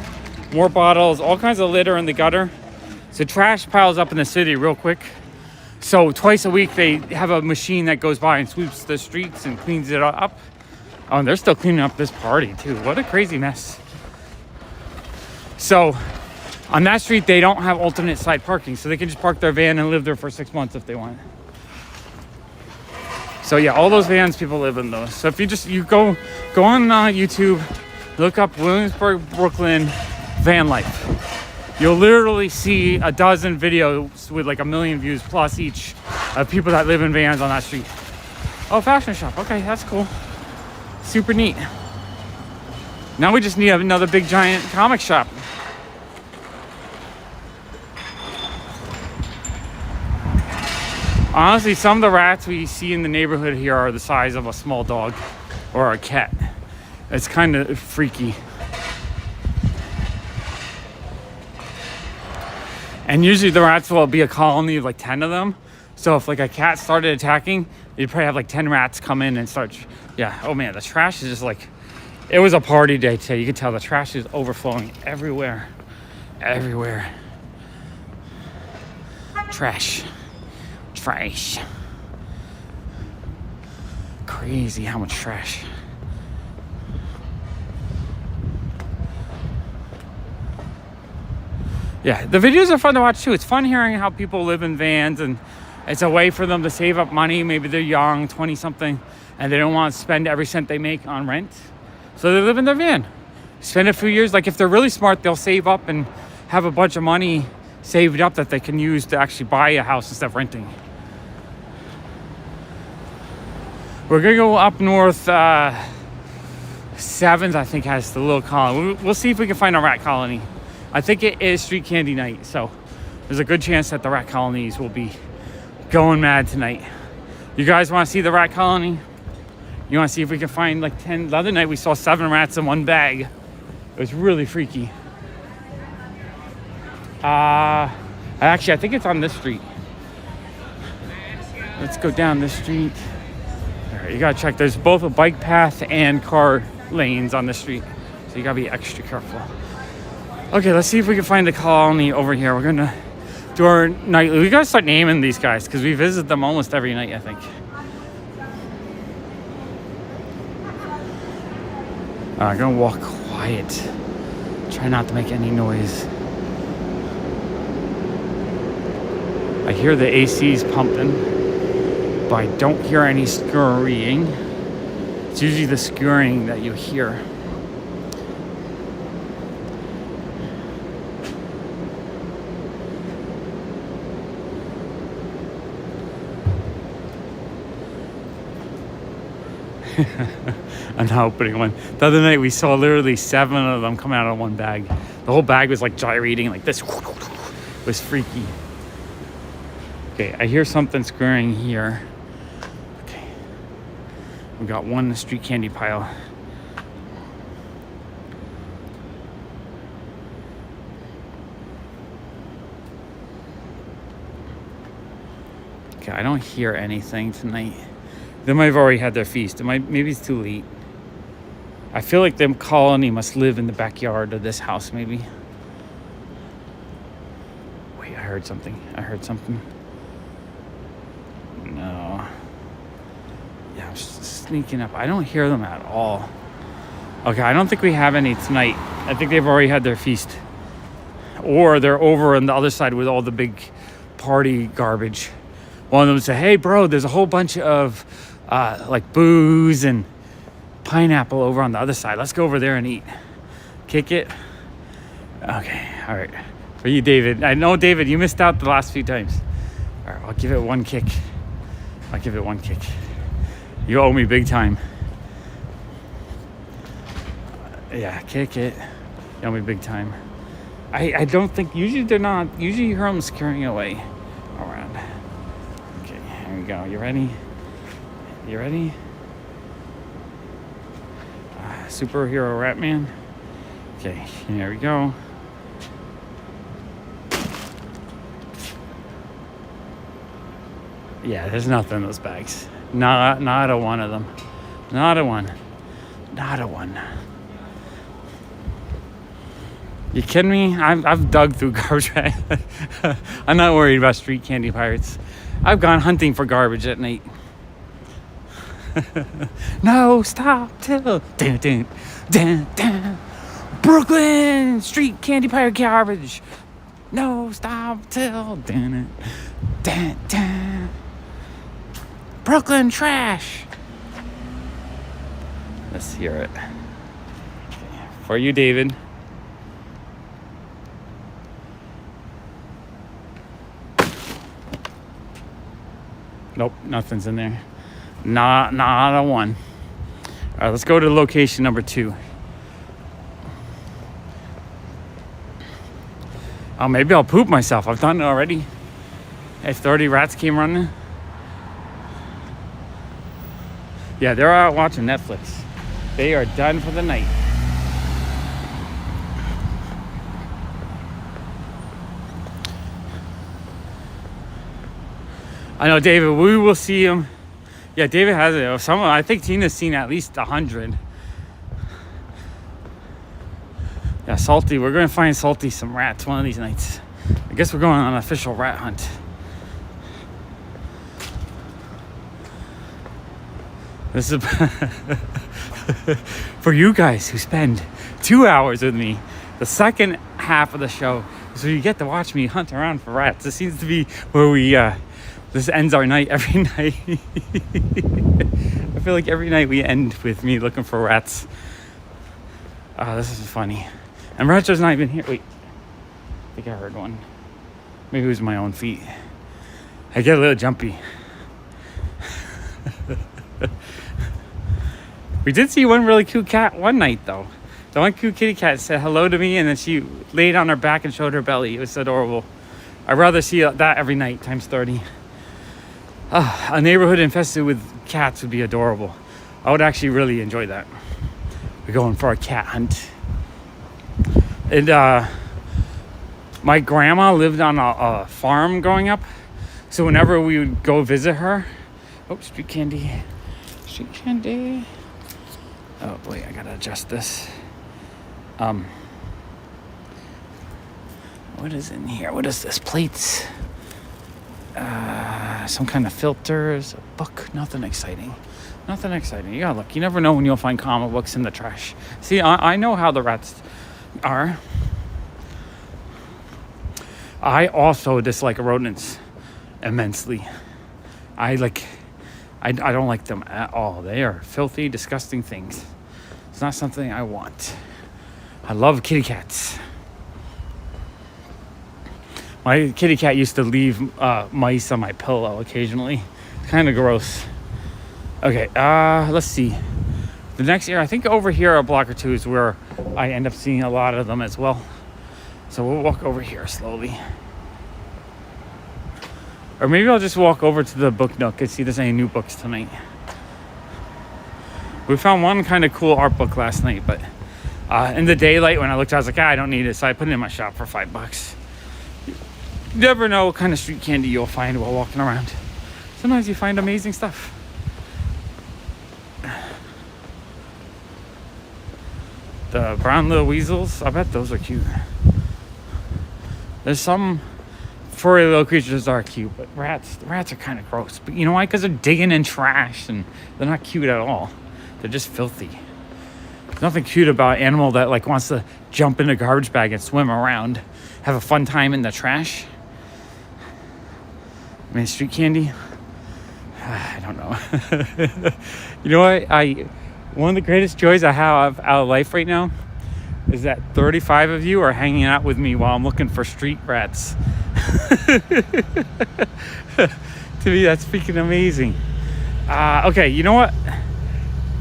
more bottles, all kinds of litter in the gutter. So trash piles up in the city real quick. So twice a week they have a machine that goes by and sweeps the streets and cleans it up. Oh, and they're still cleaning up this party too. What a crazy mess. So On that street, they don't have alternate side parking, so they can just park their van and live there for 6 months if they want. So yeah, all those vans, people live in those. So if you go on YouTube, look up Williamsburg, Brooklyn van life. You'll literally see a dozen videos with like 1 million views plus each of people that live in vans on that street. Oh, fashion shop. Okay, that's cool. Super neat. Now we just need another big giant comic shop. Honestly, some of the rats we see in the neighborhood here are the size of a small dog or a cat. It's kind of freaky. And usually the rats will be a colony of like 10 of them. So if like a cat started attacking, you'd probably have like 10 rats come in and start. Yeah, oh man, the trash is just like, it was a party day today. You can tell the trash is overflowing everywhere. Everywhere. Trash. Trash. Crazy how much trash. Yeah, the videos are fun to watch too. It's fun hearing how people live in vans, and it's a way for them to save up money. Maybe they're young, 20 something, and they don't want to spend every cent they make on rent. So they live in their van. Spend a few years. Like if they're really smart, they'll save up and have a bunch of money saved up that they can use to actually buy a house instead of renting. We're gonna go up north. 7th, I think, has the little colony. We'll see if we can find a rat colony. I think it is street candy night, so there's a good chance that the rat colonies will be going mad tonight. You guys want to see the rat colony? You want to see if we can find like 10? The other night we saw 7 rats in one bag. It was really freaky. Actually, I think it's on this street. Let's go down this street. All right, you gotta check. There's both a bike path and car lanes on the street, so you gotta be extra careful. Okay, let's see if we can find a colony over here. We're gonna do our nightly. We gotta start naming these guys because we visit them almost every night, I think. I'm gonna walk quiet. Try not to make any noise. I hear the AC's pumping, but I don't hear any scurrying. It's usually the scurrying that you hear. I'm not opening one. The other night we saw literally 7 of them come out of one bag. The whole bag was like gyrating like this. It was freaky. Okay, I hear something scurrying here. Okay. We got one in the street candy pile. Okay, I don't hear anything tonight. They might have already had their feast. Maybe it's too late. I feel like the colony must live in the backyard of this house, maybe. Wait, I heard something. No. Yeah, I'm sneaking up. I don't hear them at all. Okay, I don't think we have any tonight. I think they've already had their feast. Or they're over on the other side with all the big party garbage. One of them said, hey, bro, there's a whole bunch of like booze and pineapple over on the other side. Let's go over there and eat. Kick it. Okay, all right. For you, David. I know, David, you missed out the last few times. All right, I'll give it one kick. You owe me big time. Yeah, kick it. You owe me big time. I don't think, usually they're not, usually you hear them scurrying away around. Okay, here we go. You ready? Superhero rat man. Okay, here we go. Yeah, there's nothing in those bags. Not a one of them. Not a one. You kidding me? I've dug through garbage. I'm not worried about street candy pirates. I've gone hunting for garbage at night. No, stop till dun, dun, dun, dun. Brooklyn street candy pirate garbage. No stop till dun, dun, dun. Brooklyn trash. Let's hear it. For you, David. Nope, nothing's in there. Not a one. All right, let's go to location number 2. Oh, maybe I'll poop myself. I've done it already. If 30 rats came running. Yeah, they're out watching Netflix. They are done for the night. I know, David, we will see him. Yeah, David has it. Someone, I think Tina's seen at least 100. Yeah, Salty. We're going to find Salty some rats one of these nights. I guess we're going on an official rat hunt. This is for you guys who spend 2 hours with me. The second half of the show is where you get to watch me hunt around for rats. This seems to be where we... this ends our night every night. I feel like every night we end with me looking for rats. This is funny. And Retro's not even here. Wait. I think I heard one. Maybe it was my own feet. I get a little jumpy. We did see one really cute cat one night, though. The one cute kitty cat said hello to me, and then she laid on her back and showed her belly. It was adorable. I'd rather see that every night, times 30. A neighborhood infested with cats would be adorable. I would actually really enjoy that. We're going for a cat hunt. And my grandma lived on a farm growing up. So whenever we would go visit her... Oh, street candy. Street candy. Oh, wait, I gotta adjust this. What is in here? What is this? Plates. Some kind of filters, a book. Nothing exciting. Nothing exciting. You gotta look. You never know when you'll find comic books in the trash. See, I know how the rats are. I also dislike rodents immensely. I don't like them at all. They are filthy, disgusting things. It's not something I want. I love kitty cats. My kitty cat used to leave mice on my pillow occasionally. Kind of gross. Okay, let's see. The next area, I think over here a block or two is where I end up seeing a lot of them as well. So we'll walk over here slowly. Or maybe I'll just walk over to the book nook and see if there's any new books tonight. We found one kind of cool art book last night, but in the daylight when I looked, I was like, I don't need it. So I put it in my shop for $5. You never know what kind of street candy you'll find while walking around. Sometimes you find amazing stuff. The brown little weasels, I bet those are cute. There's some furry little creatures that are cute, but rats are kind of gross. But you know why? Because they're digging in trash and they're not cute at all. They're just filthy. There's nothing cute about an animal that like wants to jump in a garbage bag and swim around, have a fun time in the trash. I mean, street candy. I don't know. You know what? One of the greatest joys I have out of life right now is that 35 of you are hanging out with me while I'm looking for street rats. To me, that's freaking amazing. Okay, you know what?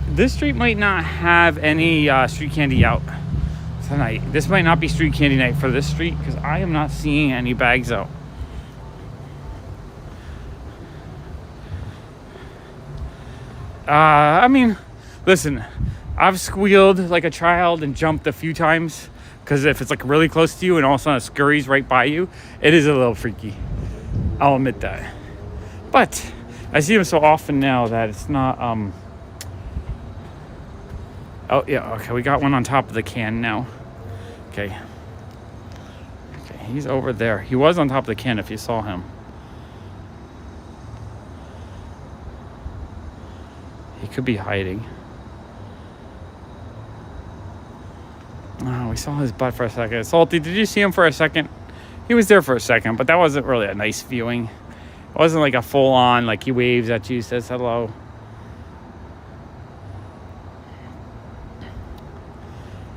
This street might not have any street candy out tonight. This might not be street candy night for this street because I am not seeing any bags out. I mean, listen, I've squealed like a child and jumped a few times because if it's like really close to you and all of a sudden it scurries right by you, it is a little freaky. I'll admit that. But I see them so often now that it's not, oh yeah, okay, we got one on top of the can now. Okay, he's over there. He was on top of the can if you saw him. He could be hiding. Oh, we saw his butt for a second. Salty, did you see him for a second? He was there for a second, but that wasn't really a nice viewing. It wasn't like a full-on, like he waves at you, says hello.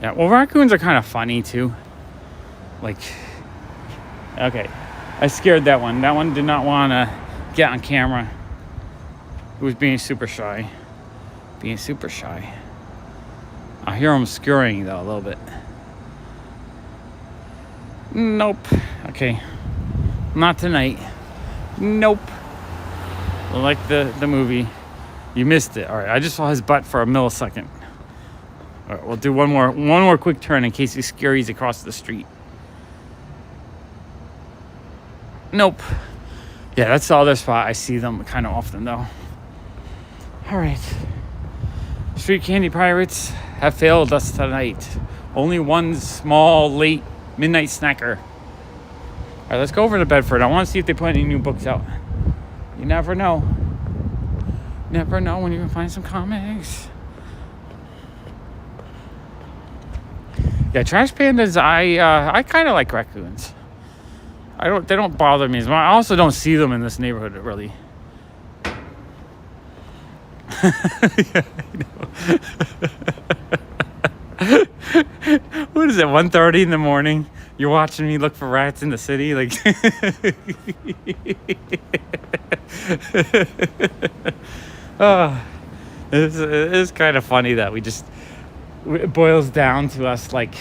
Yeah, well, raccoons are kind of funny, too. Like, okay. I scared that one. That one did not want to get on camera. It was being super shy. Being super shy. I hear him scurrying, though, a little bit. Nope. Okay. Not tonight. Nope. Like the movie. You missed it. All right. I just saw his butt for a millisecond. All right. We'll do one more quick turn in case he scurries across the street. Nope. Yeah, that's the other spot. I see them kind of often, though. All right. Street candy pirates have failed us tonight. Only one small, late midnight snacker. All right, let's go over to Bedford. I want to see if they put any new books out. You never know. Never know when you can find some comics. Yeah, trash pandas. I kind of like raccoons. They don't bother me as much. I also don't see them in this neighborhood really. Yeah, I know. What is it? 1:30 in the morning. You're watching me look for rats in the city, like. It is kind of funny that it boils down to us like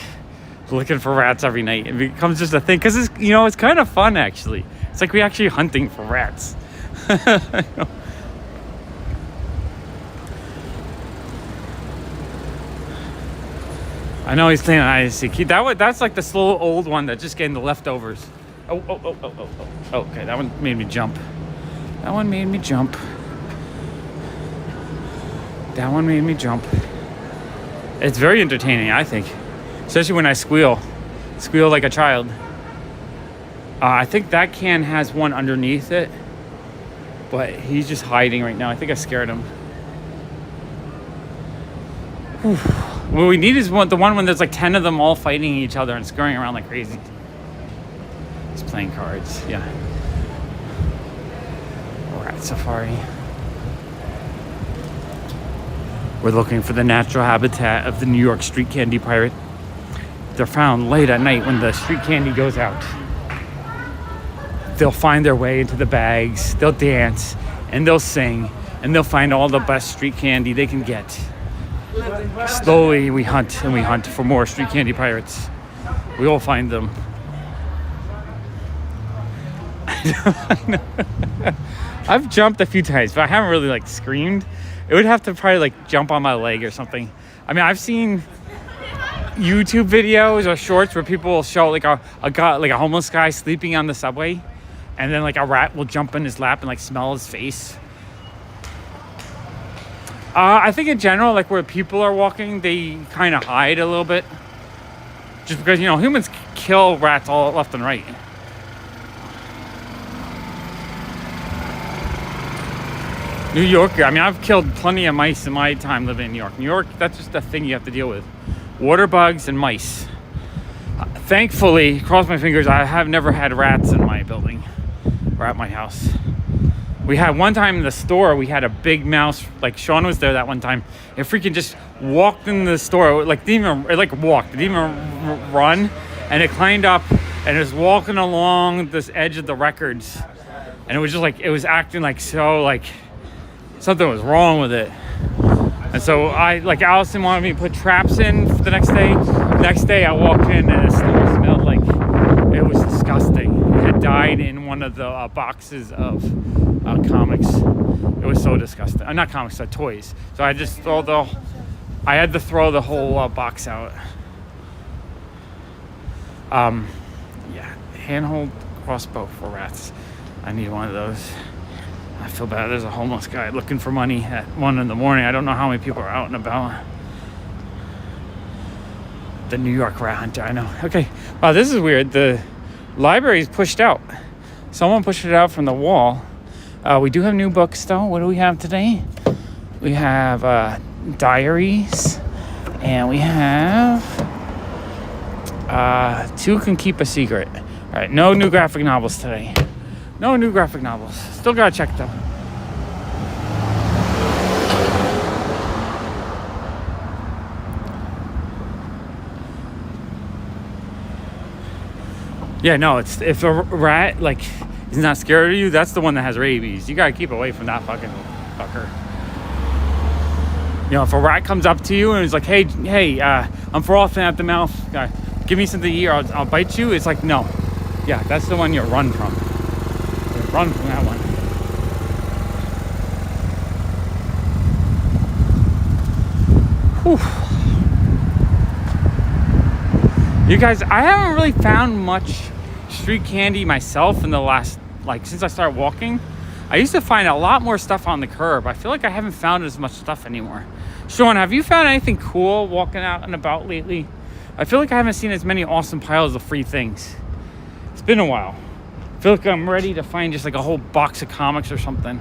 looking for rats every night. It becomes just a thing because it's kind of fun actually. It's like we actually hunting for rats. I know he's playing on ISC. That's like the slow old one that's just getting the leftovers. Oh, okay, that one made me jump. That one made me jump. It's very entertaining, I think. Especially when I squeal like a child. I think that can has one underneath it, but he's just hiding right now. I think I scared him. Whew. What we need is the one when there's like 10 of them all fighting each other and scurrying around like crazy. He's playing cards, yeah. Rat safari. We're looking for the natural habitat of the New York street candy pirate. They're found late at night when the street candy goes out. They'll find their way into the bags, they'll dance, and they'll sing, and they'll find all the best street candy they can get. Slowly we hunt for more street candy pirates. We all find them. I know. I've jumped a few times, but I haven't really like screamed. It would have to probably like jump on my leg or something. I mean, I've seen YouTube videos or shorts where people will show like a homeless guy sleeping on the subway, and then like a rat will jump in his lap and like smell his face. I think in general, like where people are walking, they kind of hide a little bit. Just because, humans kill rats all left and right. New Yorker, I mean, I've killed plenty of mice in my time living in New York. New York, that's just a thing you have to deal with. Water bugs and mice. Thankfully, cross my fingers, I have never had rats in my building or at my house. We had one time in the store, we had a big mouse, like Sean was there that one time. It freaking just walked in the store, it didn't even run. And it climbed up and it was walking along this edge of the records. And it was just like, it was acting like so, like something was wrong with it. And so Allison wanted me to put traps in for the next day. The next day I walked in and the store smelled like, it was disgusting. It had died in one of the boxes of comics. It was so disgusting. Not comics, toys. So I just I had to throw the whole box out. Yeah, handhold crossbow for rats. I need one of those. I feel bad. There's a homeless guy looking for money at 1 a.m. I don't know how many people are out and about. The New York rat hunter, I know. Okay, wow, this is weird. The library's pushed out. Someone pushed it out from the wall. We do have new books, though. What do we have today? We have diaries, and we have 2 can keep a secret. All right, no new graphic novels today. No new graphic novels. Still gotta check them. Yeah, no, it's if a rat like is not scared of you, that's the one that has rabies. You gotta keep away from that fucking fucker. You know, if a rat comes up to you and is like, hey, I'm frothing at the mouth, give me something to eat or I'll bite you. It's like, no. Yeah, that's the one you run from. You run from that one. Whew. You guys, I haven't really found much street candy myself in the last, like, since I started walking. I used to find a lot more stuff on the curb. I feel like I haven't found as much stuff anymore. Sean, have you found anything cool walking out and about lately? I feel like I haven't seen as many awesome piles of free things. It's been a while. I feel like I'm ready to find just like a whole box of comics or something.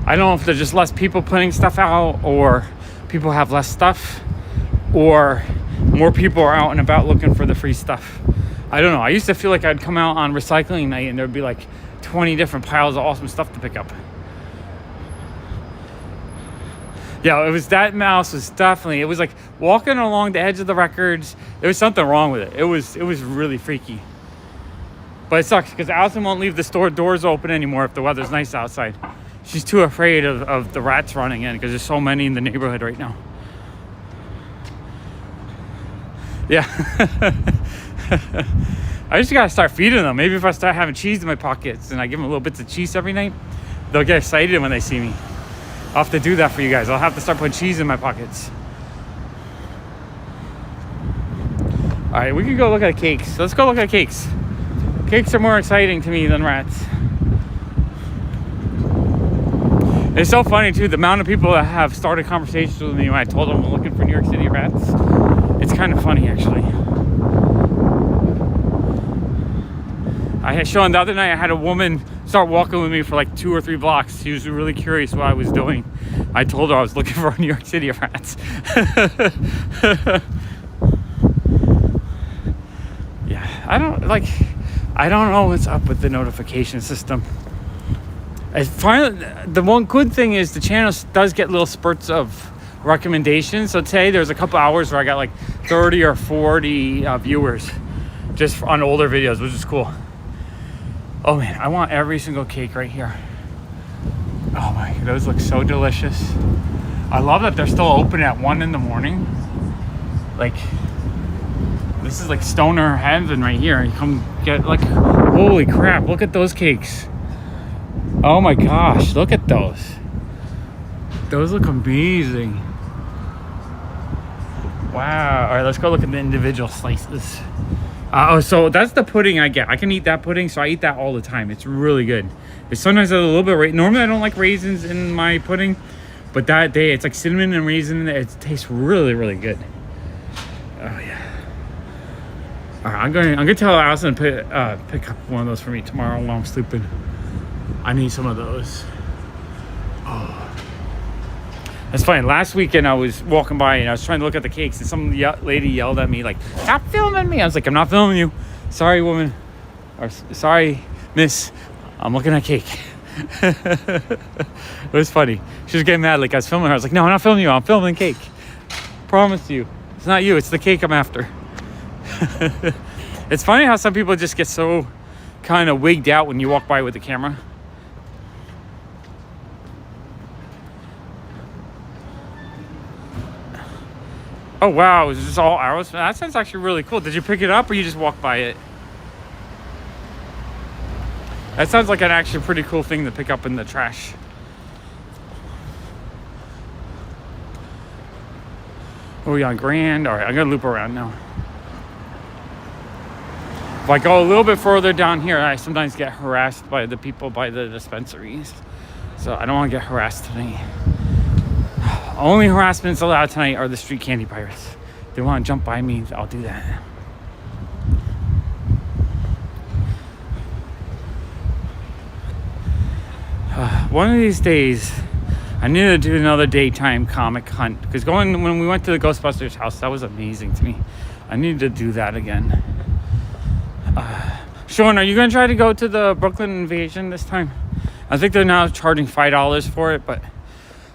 I don't know if there's just less people putting stuff out, or people have less stuff, or more people are out and about looking for the free stuff. I don't know. I used to feel like I'd come out on recycling night and there'd be like 20 different piles of awesome stuff to pick up. Yeah, it was that mouse was definitely, it was like walking along the edge of the records. There was something wrong with it. It was really freaky. But it sucks because Allison won't leave the store doors open anymore if the weather's nice outside. She's too afraid of the rats running in because there's so many in the neighborhood right now. Yeah. I just gotta start feeding them. Maybe if I start having cheese in my pockets and I give them little bits of cheese every night, they'll get excited when they see me. I'll have to do that for you guys. I'll have to start putting cheese in my pockets. All right, we can go look at cakes. Let's go look at cakes. Cakes are more exciting to me than rats. It's so funny too, the amount of people that have started conversations with me when I told them I'm looking for New York City rats. It's kind of funny actually. I had shown the other night, I had a woman start walking with me for like 2 or 3 blocks. She was really curious what I was doing. I told her I was looking for New York City rats. Yeah, I don't know what's up with the notification system. The one good thing is the channel does get little spurts of recommendations. So today there's a couple hours where I got like 30 or 40 viewers just on older videos, which is cool. Oh man, I want every single cake right here. Oh my, those look so delicious. I love that they're still open at 1 in the morning. Like, this is like stoner heaven right here. You come get like, holy crap, look at those cakes. Oh my gosh, look at those. Those look amazing. Wow. All right, let's go look at the individual slices. Oh, so that's the pudding I get. I can eat that pudding, so I eat that all the time. It's really good. It's sometimes a little bit, normally I don't like raisins in my pudding, but that day it's like cinnamon and raisin. It tastes really, really good. Oh yeah. All right, I'm gonna tell Allison to pick up one of those for me tomorrow while I'm sleeping. I need some of those. Oh. That's funny. Last weekend I was walking by and I was trying to look at the cakes and some lady yelled at me like, "Stop filming me." I was like, "I'm not filming you. Sorry, woman." Or "Sorry, miss. I'm looking at cake." It was funny. She was getting mad like I was filming her. I was like, "No, I'm not filming you. I'm filming cake. Promise you. It's not you. It's the cake I'm after." It's funny how some people just get so kind of wigged out when you walk by with the camera. Oh wow, is this all arrows? That sounds actually really cool. Did you pick it up or you just walked by it? That sounds like an actually pretty cool thing to pick up in the trash. Oh, we on Grand? All right, I'm gonna loop around now. If I go a little bit further down here, I sometimes get harassed by the people by the dispensaries. So I don't want to get harassed tonight. Only harassments allowed tonight are the street candy pirates. If they want to jump by me, I'll do that. One of these days, I need to do another daytime comic hunt because when we went to the Ghostbusters house, that was amazing to me. I need to do that again. Sean, are you gonna try to go to the Brooklyn Invasion this time? I think they're now charging $5 for it, but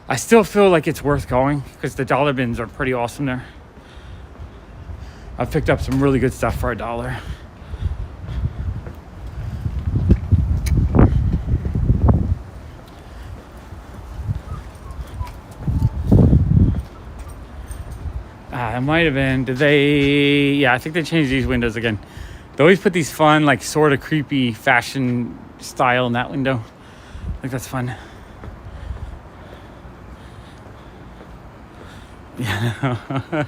I still feel like it's worth going because the dollar bins are pretty awesome there. I've picked up some really good stuff for $1. It might have been. Did they? Yeah, I think they changed these windows again. They always put these fun, like sort of creepy fashion style in that window. I think that's fun. Yeah,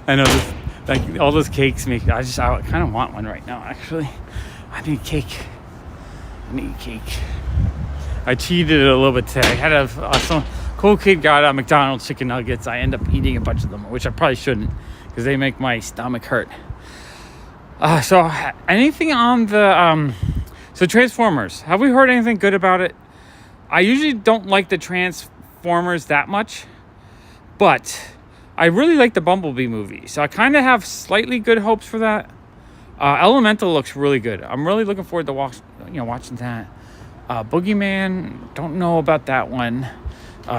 I know. This, like all those cakes make. I kind of want one right now. Actually, I need cake. I cheated a little bit today. I had some cool kid got McDonald's chicken nuggets. I end up eating a bunch of them, which I probably shouldn't because they make my stomach hurt. So anything on the so Transformers? Have we heard anything good about it? I usually don't like the Transformers that much, but I really like the Bumblebee movie, so I kind of have slightly good hopes for that. Elemental looks really good. I'm really looking forward to watching that. Boogeyman, don't know about that one.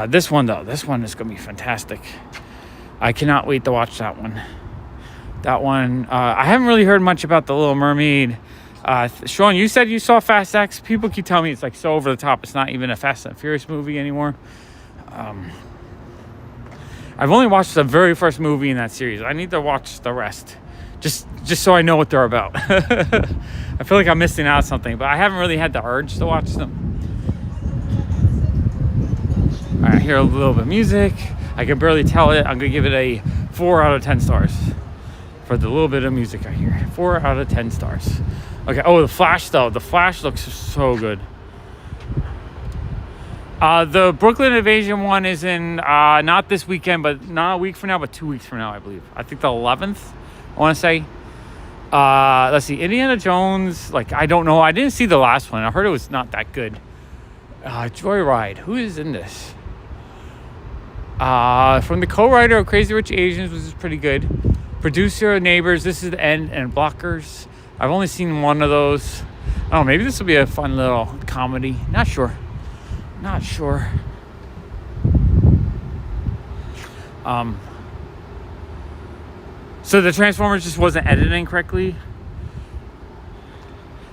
This one though, this one is gonna be fantastic. I cannot wait to watch that one. I haven't really heard much about The Little Mermaid. Sean, you said you saw Fast X. People keep telling me it's like so over the top. It's not even a Fast and Furious movie anymore. I've only watched the very first movie in that series. I need to watch the rest, just so I know what they're about. I feel like I'm missing out on something, but I haven't really had the urge to watch them. All right, I hear a little bit of music. I can barely tell it. I'm gonna give it a 4 out of 10 stars for the little bit of music I hear. 4 out of 10 stars. Okay. Oh, the Flash though. The Flash looks so good. The Brooklyn Invasion one is in not this weekend, but not a week from now, but 2 weeks from now, I believe. I think the 11th. I want to say. Let's see. Indiana Jones. Like I don't know. I didn't see the last one. I heard it was not that good. Joyride. Who is in this? From the co-writer of Crazy Rich Asians, which is pretty good. Producer of Neighbors, This Is the End, and Blockers. I've only seen one of those. Oh, maybe this will be a fun little comedy. Not sure. So the Transformers just wasn't editing correctly.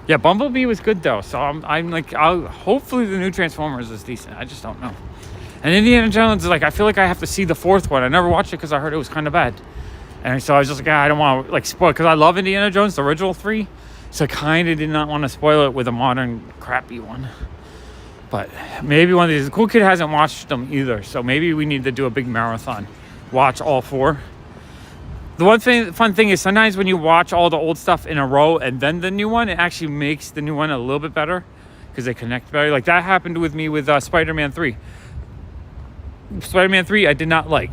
Yeah, Bumblebee was good though. So I'm like, hopefully the new Transformers is decent. I just don't know. And Indiana Jones, like I feel like I have to see the fourth one. I never watched it because I heard it was kind of bad. And so I was just like, I don't want to like spoil because I love Indiana Jones, the original 3. So I kind of did not want to spoil it with a modern crappy one. But maybe one of these. The cool kid hasn't watched them either. So maybe we need to do a big marathon. Watch all 4. The fun thing is sometimes when you watch all the old stuff in a row and then the new one, it actually makes the new one a little bit better because they connect better. Like that happened with me with Spider-Man 3. Spider-Man 3 I did not like.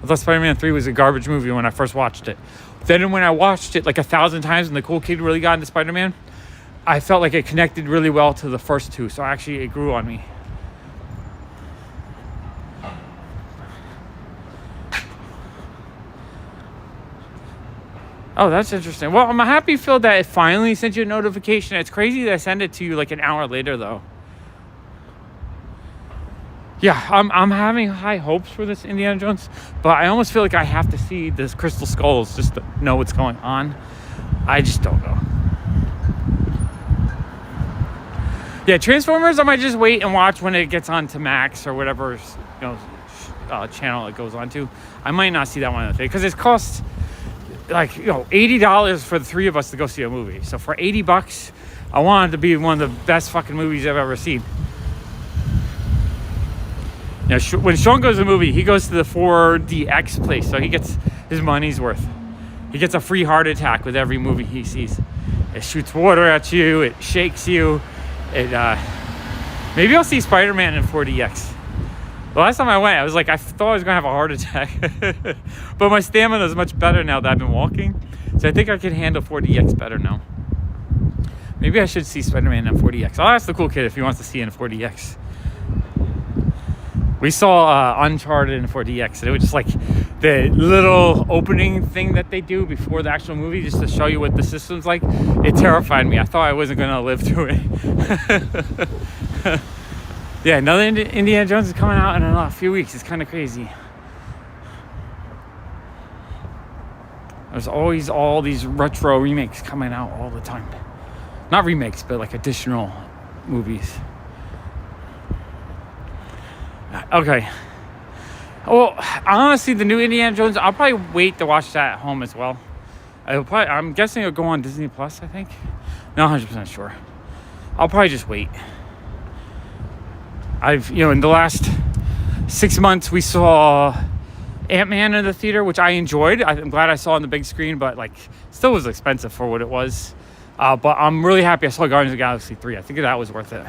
I thought Spider-Man 3 was a garbage movie when I first watched it. Then when I watched it like 1,000 times and the cool kid really got into Spider-Man, I felt like it connected really well to the first 2. So actually it grew on me. Oh, that's interesting. Well, I'm happy, Phil, that it finally sent you a notification. It's crazy that I sent it to you like an hour later, though. Yeah, I'm having high hopes for this Indiana Jones, but I almost feel like I have to see this Crystal Skulls just to know what's going on. I just don't know. Yeah, Transformers, I might just wait and watch when it gets on to Max or whatever channel it goes on to. I might not see that one because it costs like $80 for the 3 of us to go see a movie. So for $80, I want it to be one of the best fucking movies I've ever seen. You know, when Sean goes to a movie, he goes to the 4DX place, so he gets his money's worth. He gets a free heart attack with every movie he sees. It shoots water at you. It shakes you. Maybe I'll see Spider-Man in 4DX. The last time I went, I was like, I thought I was gonna have a heart attack, but my stamina is much better now that I've been walking, so I think I can handle 4DX better now. Maybe I should see Spider-Man in 4DX. I'll ask the cool kid if he wants to see it in 4DX. We saw Uncharted in 4DX, and it was just like the little opening thing that they do before the actual movie, just to show you what the system's like. It terrified me. I thought I wasn't gonna live through it. Yeah, another Indiana Jones is coming out in a few weeks. It's kind of crazy. There's always all these retro remakes coming out all the time. Not remakes, but like additional movies. Okay. Well, honestly, the new Indiana Jones, I'll probably wait to watch that at home as well. I'm guessing it'll go on Disney Plus, I think. Not 100% sure. I'll probably just wait. In the last 6 months, we saw Ant-Man in the theater, which I enjoyed. I'm glad I saw on the big screen, but like still was expensive for what it was. But I'm really happy I saw Guardians of the Galaxy 3. I think that was worth it.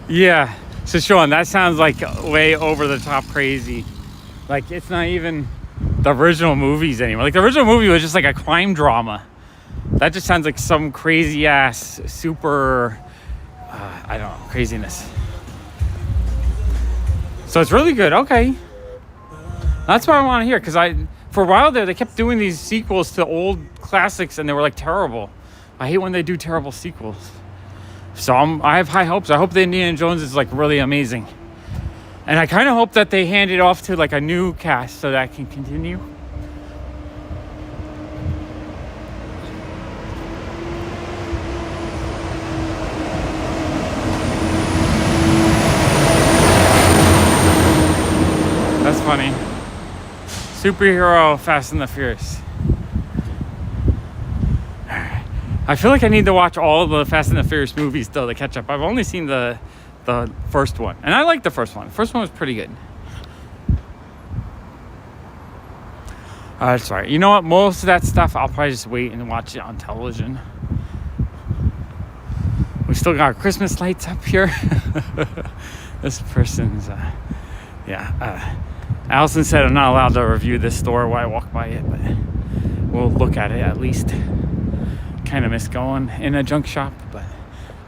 Yeah. So Sean, that sounds like way over the top crazy. Like it's not even the original movies anymore. Like the original movie was just like a crime drama. That just sounds like some crazy ass super I don't know, craziness. So it's really good. Okay, that's what I want to hear, because for a while there they kept doing these sequels to old classics and they were like terrible. I hate when they do terrible sequels. So I have high hopes. I hope the Indiana Jones is like really amazing. And I kind of hope that they hand it off to like a new cast so that can continue. That's funny. Superhero Fast and the Furious. I feel like I need to watch all of the Fast and the Furious movies though to catch up. I've only seen the first one, and I like the first one. The first one was pretty good. That's right. You know what? Most of that stuff I'll probably just wait and watch it on television. We still got our Christmas lights up here. This person's Allison said I'm not allowed to review this store while I walk by it, but we'll look at it at least. Kind of miss going in a junk shop, but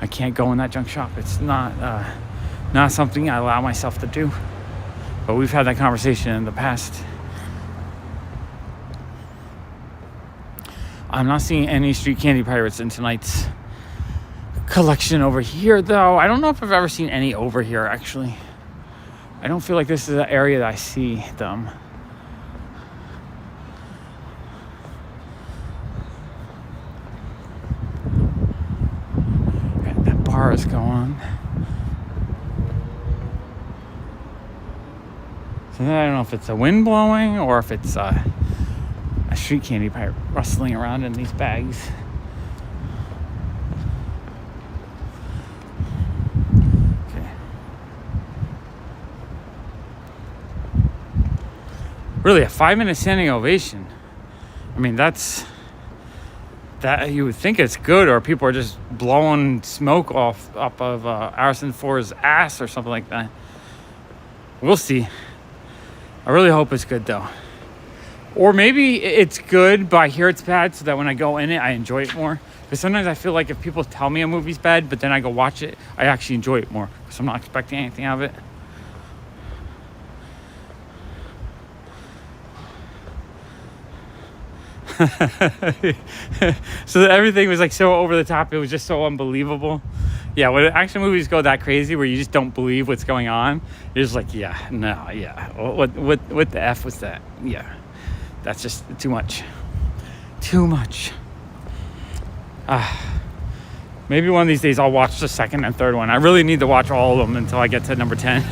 I can't go in that junk shop. It's not something I allow myself to do. But we've had that conversation in the past. I'm not seeing any Street Candy Pirates in tonight's collection over here, though. I don't know if I've ever seen any over here, actually. I don't feel like this is an area that I see them. That bar is going. So then I don't know if it's a wind blowing or if it's a street candy pirate rustling around in these bags. Really, a 5-minute standing ovation. I mean, that you would think it's good, or people are just blowing smoke up of Harrison Ford's ass or something like that. We'll see. I really hope it's good, though. Or maybe it's good, but I hear it's bad, so that when I go in it, I enjoy it more. Because sometimes I feel like if people tell me a movie's bad, but then I go watch it, I actually enjoy it more. Because I'm not expecting anything out of it. So everything was like so over the top. It was just so unbelievable. Yeah, when action movies go that crazy where you just don't believe what's going on, you're just like, yeah, no, yeah. What the F was that? Yeah, that's just too much. Too much. Maybe one of these days I'll watch the second and third one. I really need to watch all of them until I get to number 10.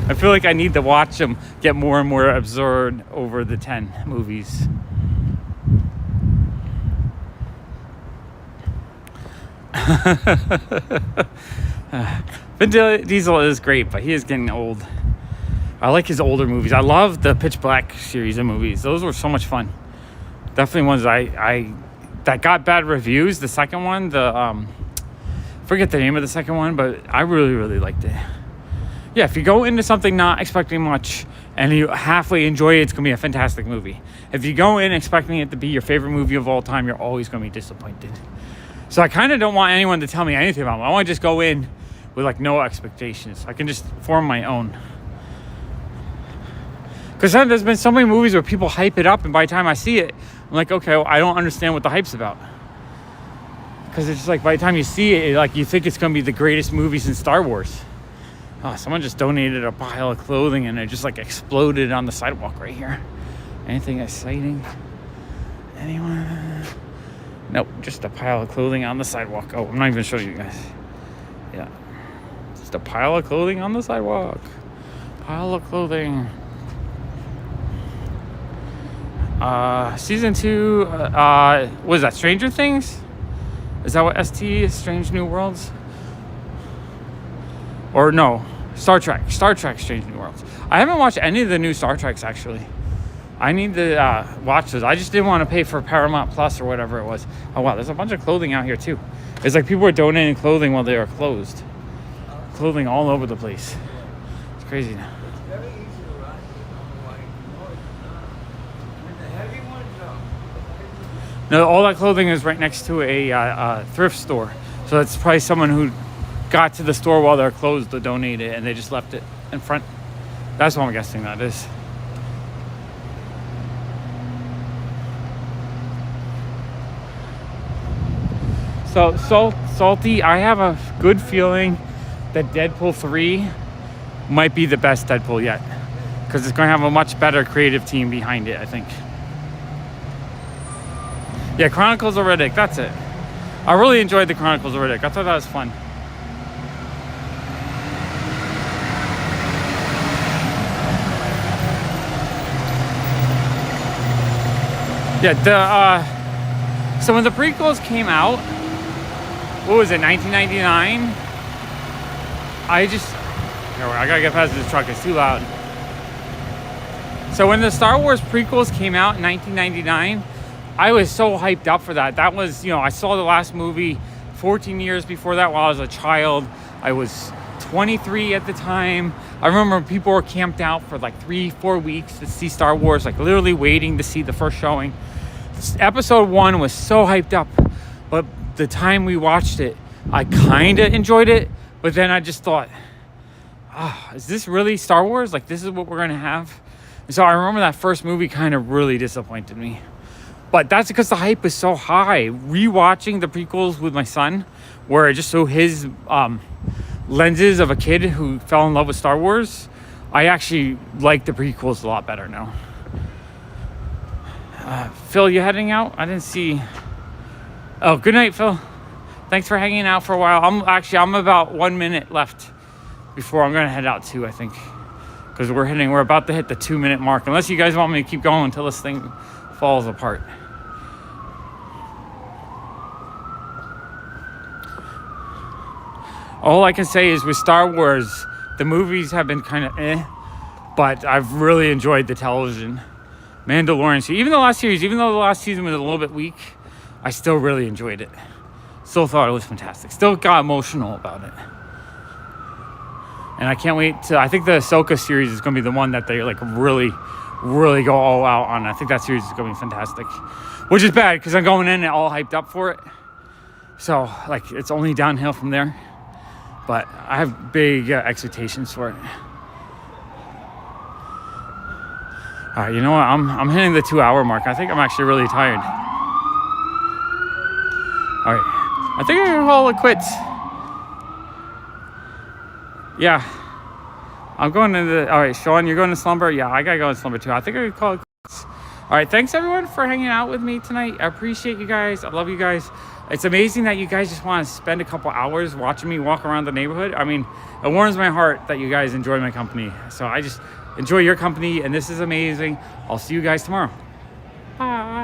I feel like I need to watch them get more and more absorbed over the 10 movies. Vin Diesel is great, but he is getting old. I like his older movies. I love the Pitch Black series of movies. Those were so much fun. Definitely ones that got bad reviews. The second one, forget the name of the second one, but I really, really liked it. Yeah, if you go into something not expecting much and you halfway enjoy it, it's going to be a fantastic movie. If you go in expecting it to be your favorite movie of all time, you're always going to be disappointed. So I kind of don't want anyone to tell me anything about it. I want to just go in with like no expectations. I can just form my own. Because there's been so many movies where people hype it up, and by the time I see it, I'm like, okay, well, I don't understand what the hype's about. Because it's just like, by the time you see it, like, you think it's going to be the greatest movie since Star Wars. Oh, someone just donated a pile of clothing, and it just, like, exploded on the sidewalk right here. Anything exciting? Anyone? Nope, just a pile of clothing on the sidewalk. Oh, I'm not even showing you guys. Yeah. Just a pile of clothing on the sidewalk. Pile of clothing. Season 2, what is that, Stranger Things? Is that what ST is, Strange New Worlds? Or no, Star Trek, Strange New Worlds. I haven't watched any of the new Star Treks, actually. I need to watch those. I just didn't want to pay for Paramount Plus or whatever it was. Oh wow, there's a bunch of clothing out here too. It's like people are donating clothing while they are closed. Clothing all over the place. It's crazy now. No, all that clothing is right next to a thrift store. So that's probably someone who got to the store while they're closed to donate it, and they just left it in front. That's what I'm guessing that is. So, Salty, I have a good feeling that Deadpool 3 might be the best Deadpool yet. Because it's going to have a much better creative team behind it, I think. Yeah, Chronicles of Riddick, that's it. I really enjoyed the Chronicles of Riddick. I thought that was fun. Yeah, so when the prequels came out, what was it, 1999? I gotta get past this truck, it's too loud. So when the Star Wars prequels came out in 1999, I was so hyped up for that. That was, I saw the last movie 14 years before that while I was a child. I was 23 at the time. I remember people were camped out for like 3-4 weeks to see Star Wars, like literally waiting to see the first showing. Episode 1 was so hyped up, but the time we watched it, I kind of enjoyed it, but then I just thought, is this really Star Wars? Like, this is what we're going to have? And so I remember that first movie kind of really disappointed me. But that's because the hype is so high. Rewatching the prequels with my son, where it just so his lenses of a kid who fell in love with Star Wars, I actually like the prequels a lot better now. Phil, you heading out? I didn't see. Oh, good night, Phil. Thanks for hanging out for a while. I'm about 1 minute left before I'm gonna head out too, I think, because we're about to hit the 2-minute mark. Unless you guys want me to keep going until this thing falls apart. All I can say is with Star Wars, the movies have been kind of but I've really enjoyed the television. Mandalorian, even the last series, even though the last season was a little bit weak, I still really enjoyed it. Still thought it was fantastic. Still got emotional about it. And I can't wait I think the Ahsoka series is going to be the one that they like really, really go all out on. I think that series is going to be fantastic. Which is bad because I'm going in and all hyped up for it. So, like, it's only downhill from there. But I have big expectations for it. All right, you know what? I'm hitting the 2-hour mark. I think I'm actually really tired. All right, I think I'm gonna call it quits. Yeah, I'm going to the. All right, Sean, you're going to slumber. Yeah, I gotta go to slumber too. I think I could call it quits. All right, thanks everyone for hanging out with me tonight. I appreciate you guys. I love you guys. It's amazing that you guys just want to spend a couple hours watching me walk around the neighborhood. I mean, it warms my heart that you guys enjoy my company. So I just enjoy your company, and this is amazing. I'll see you guys tomorrow. Bye.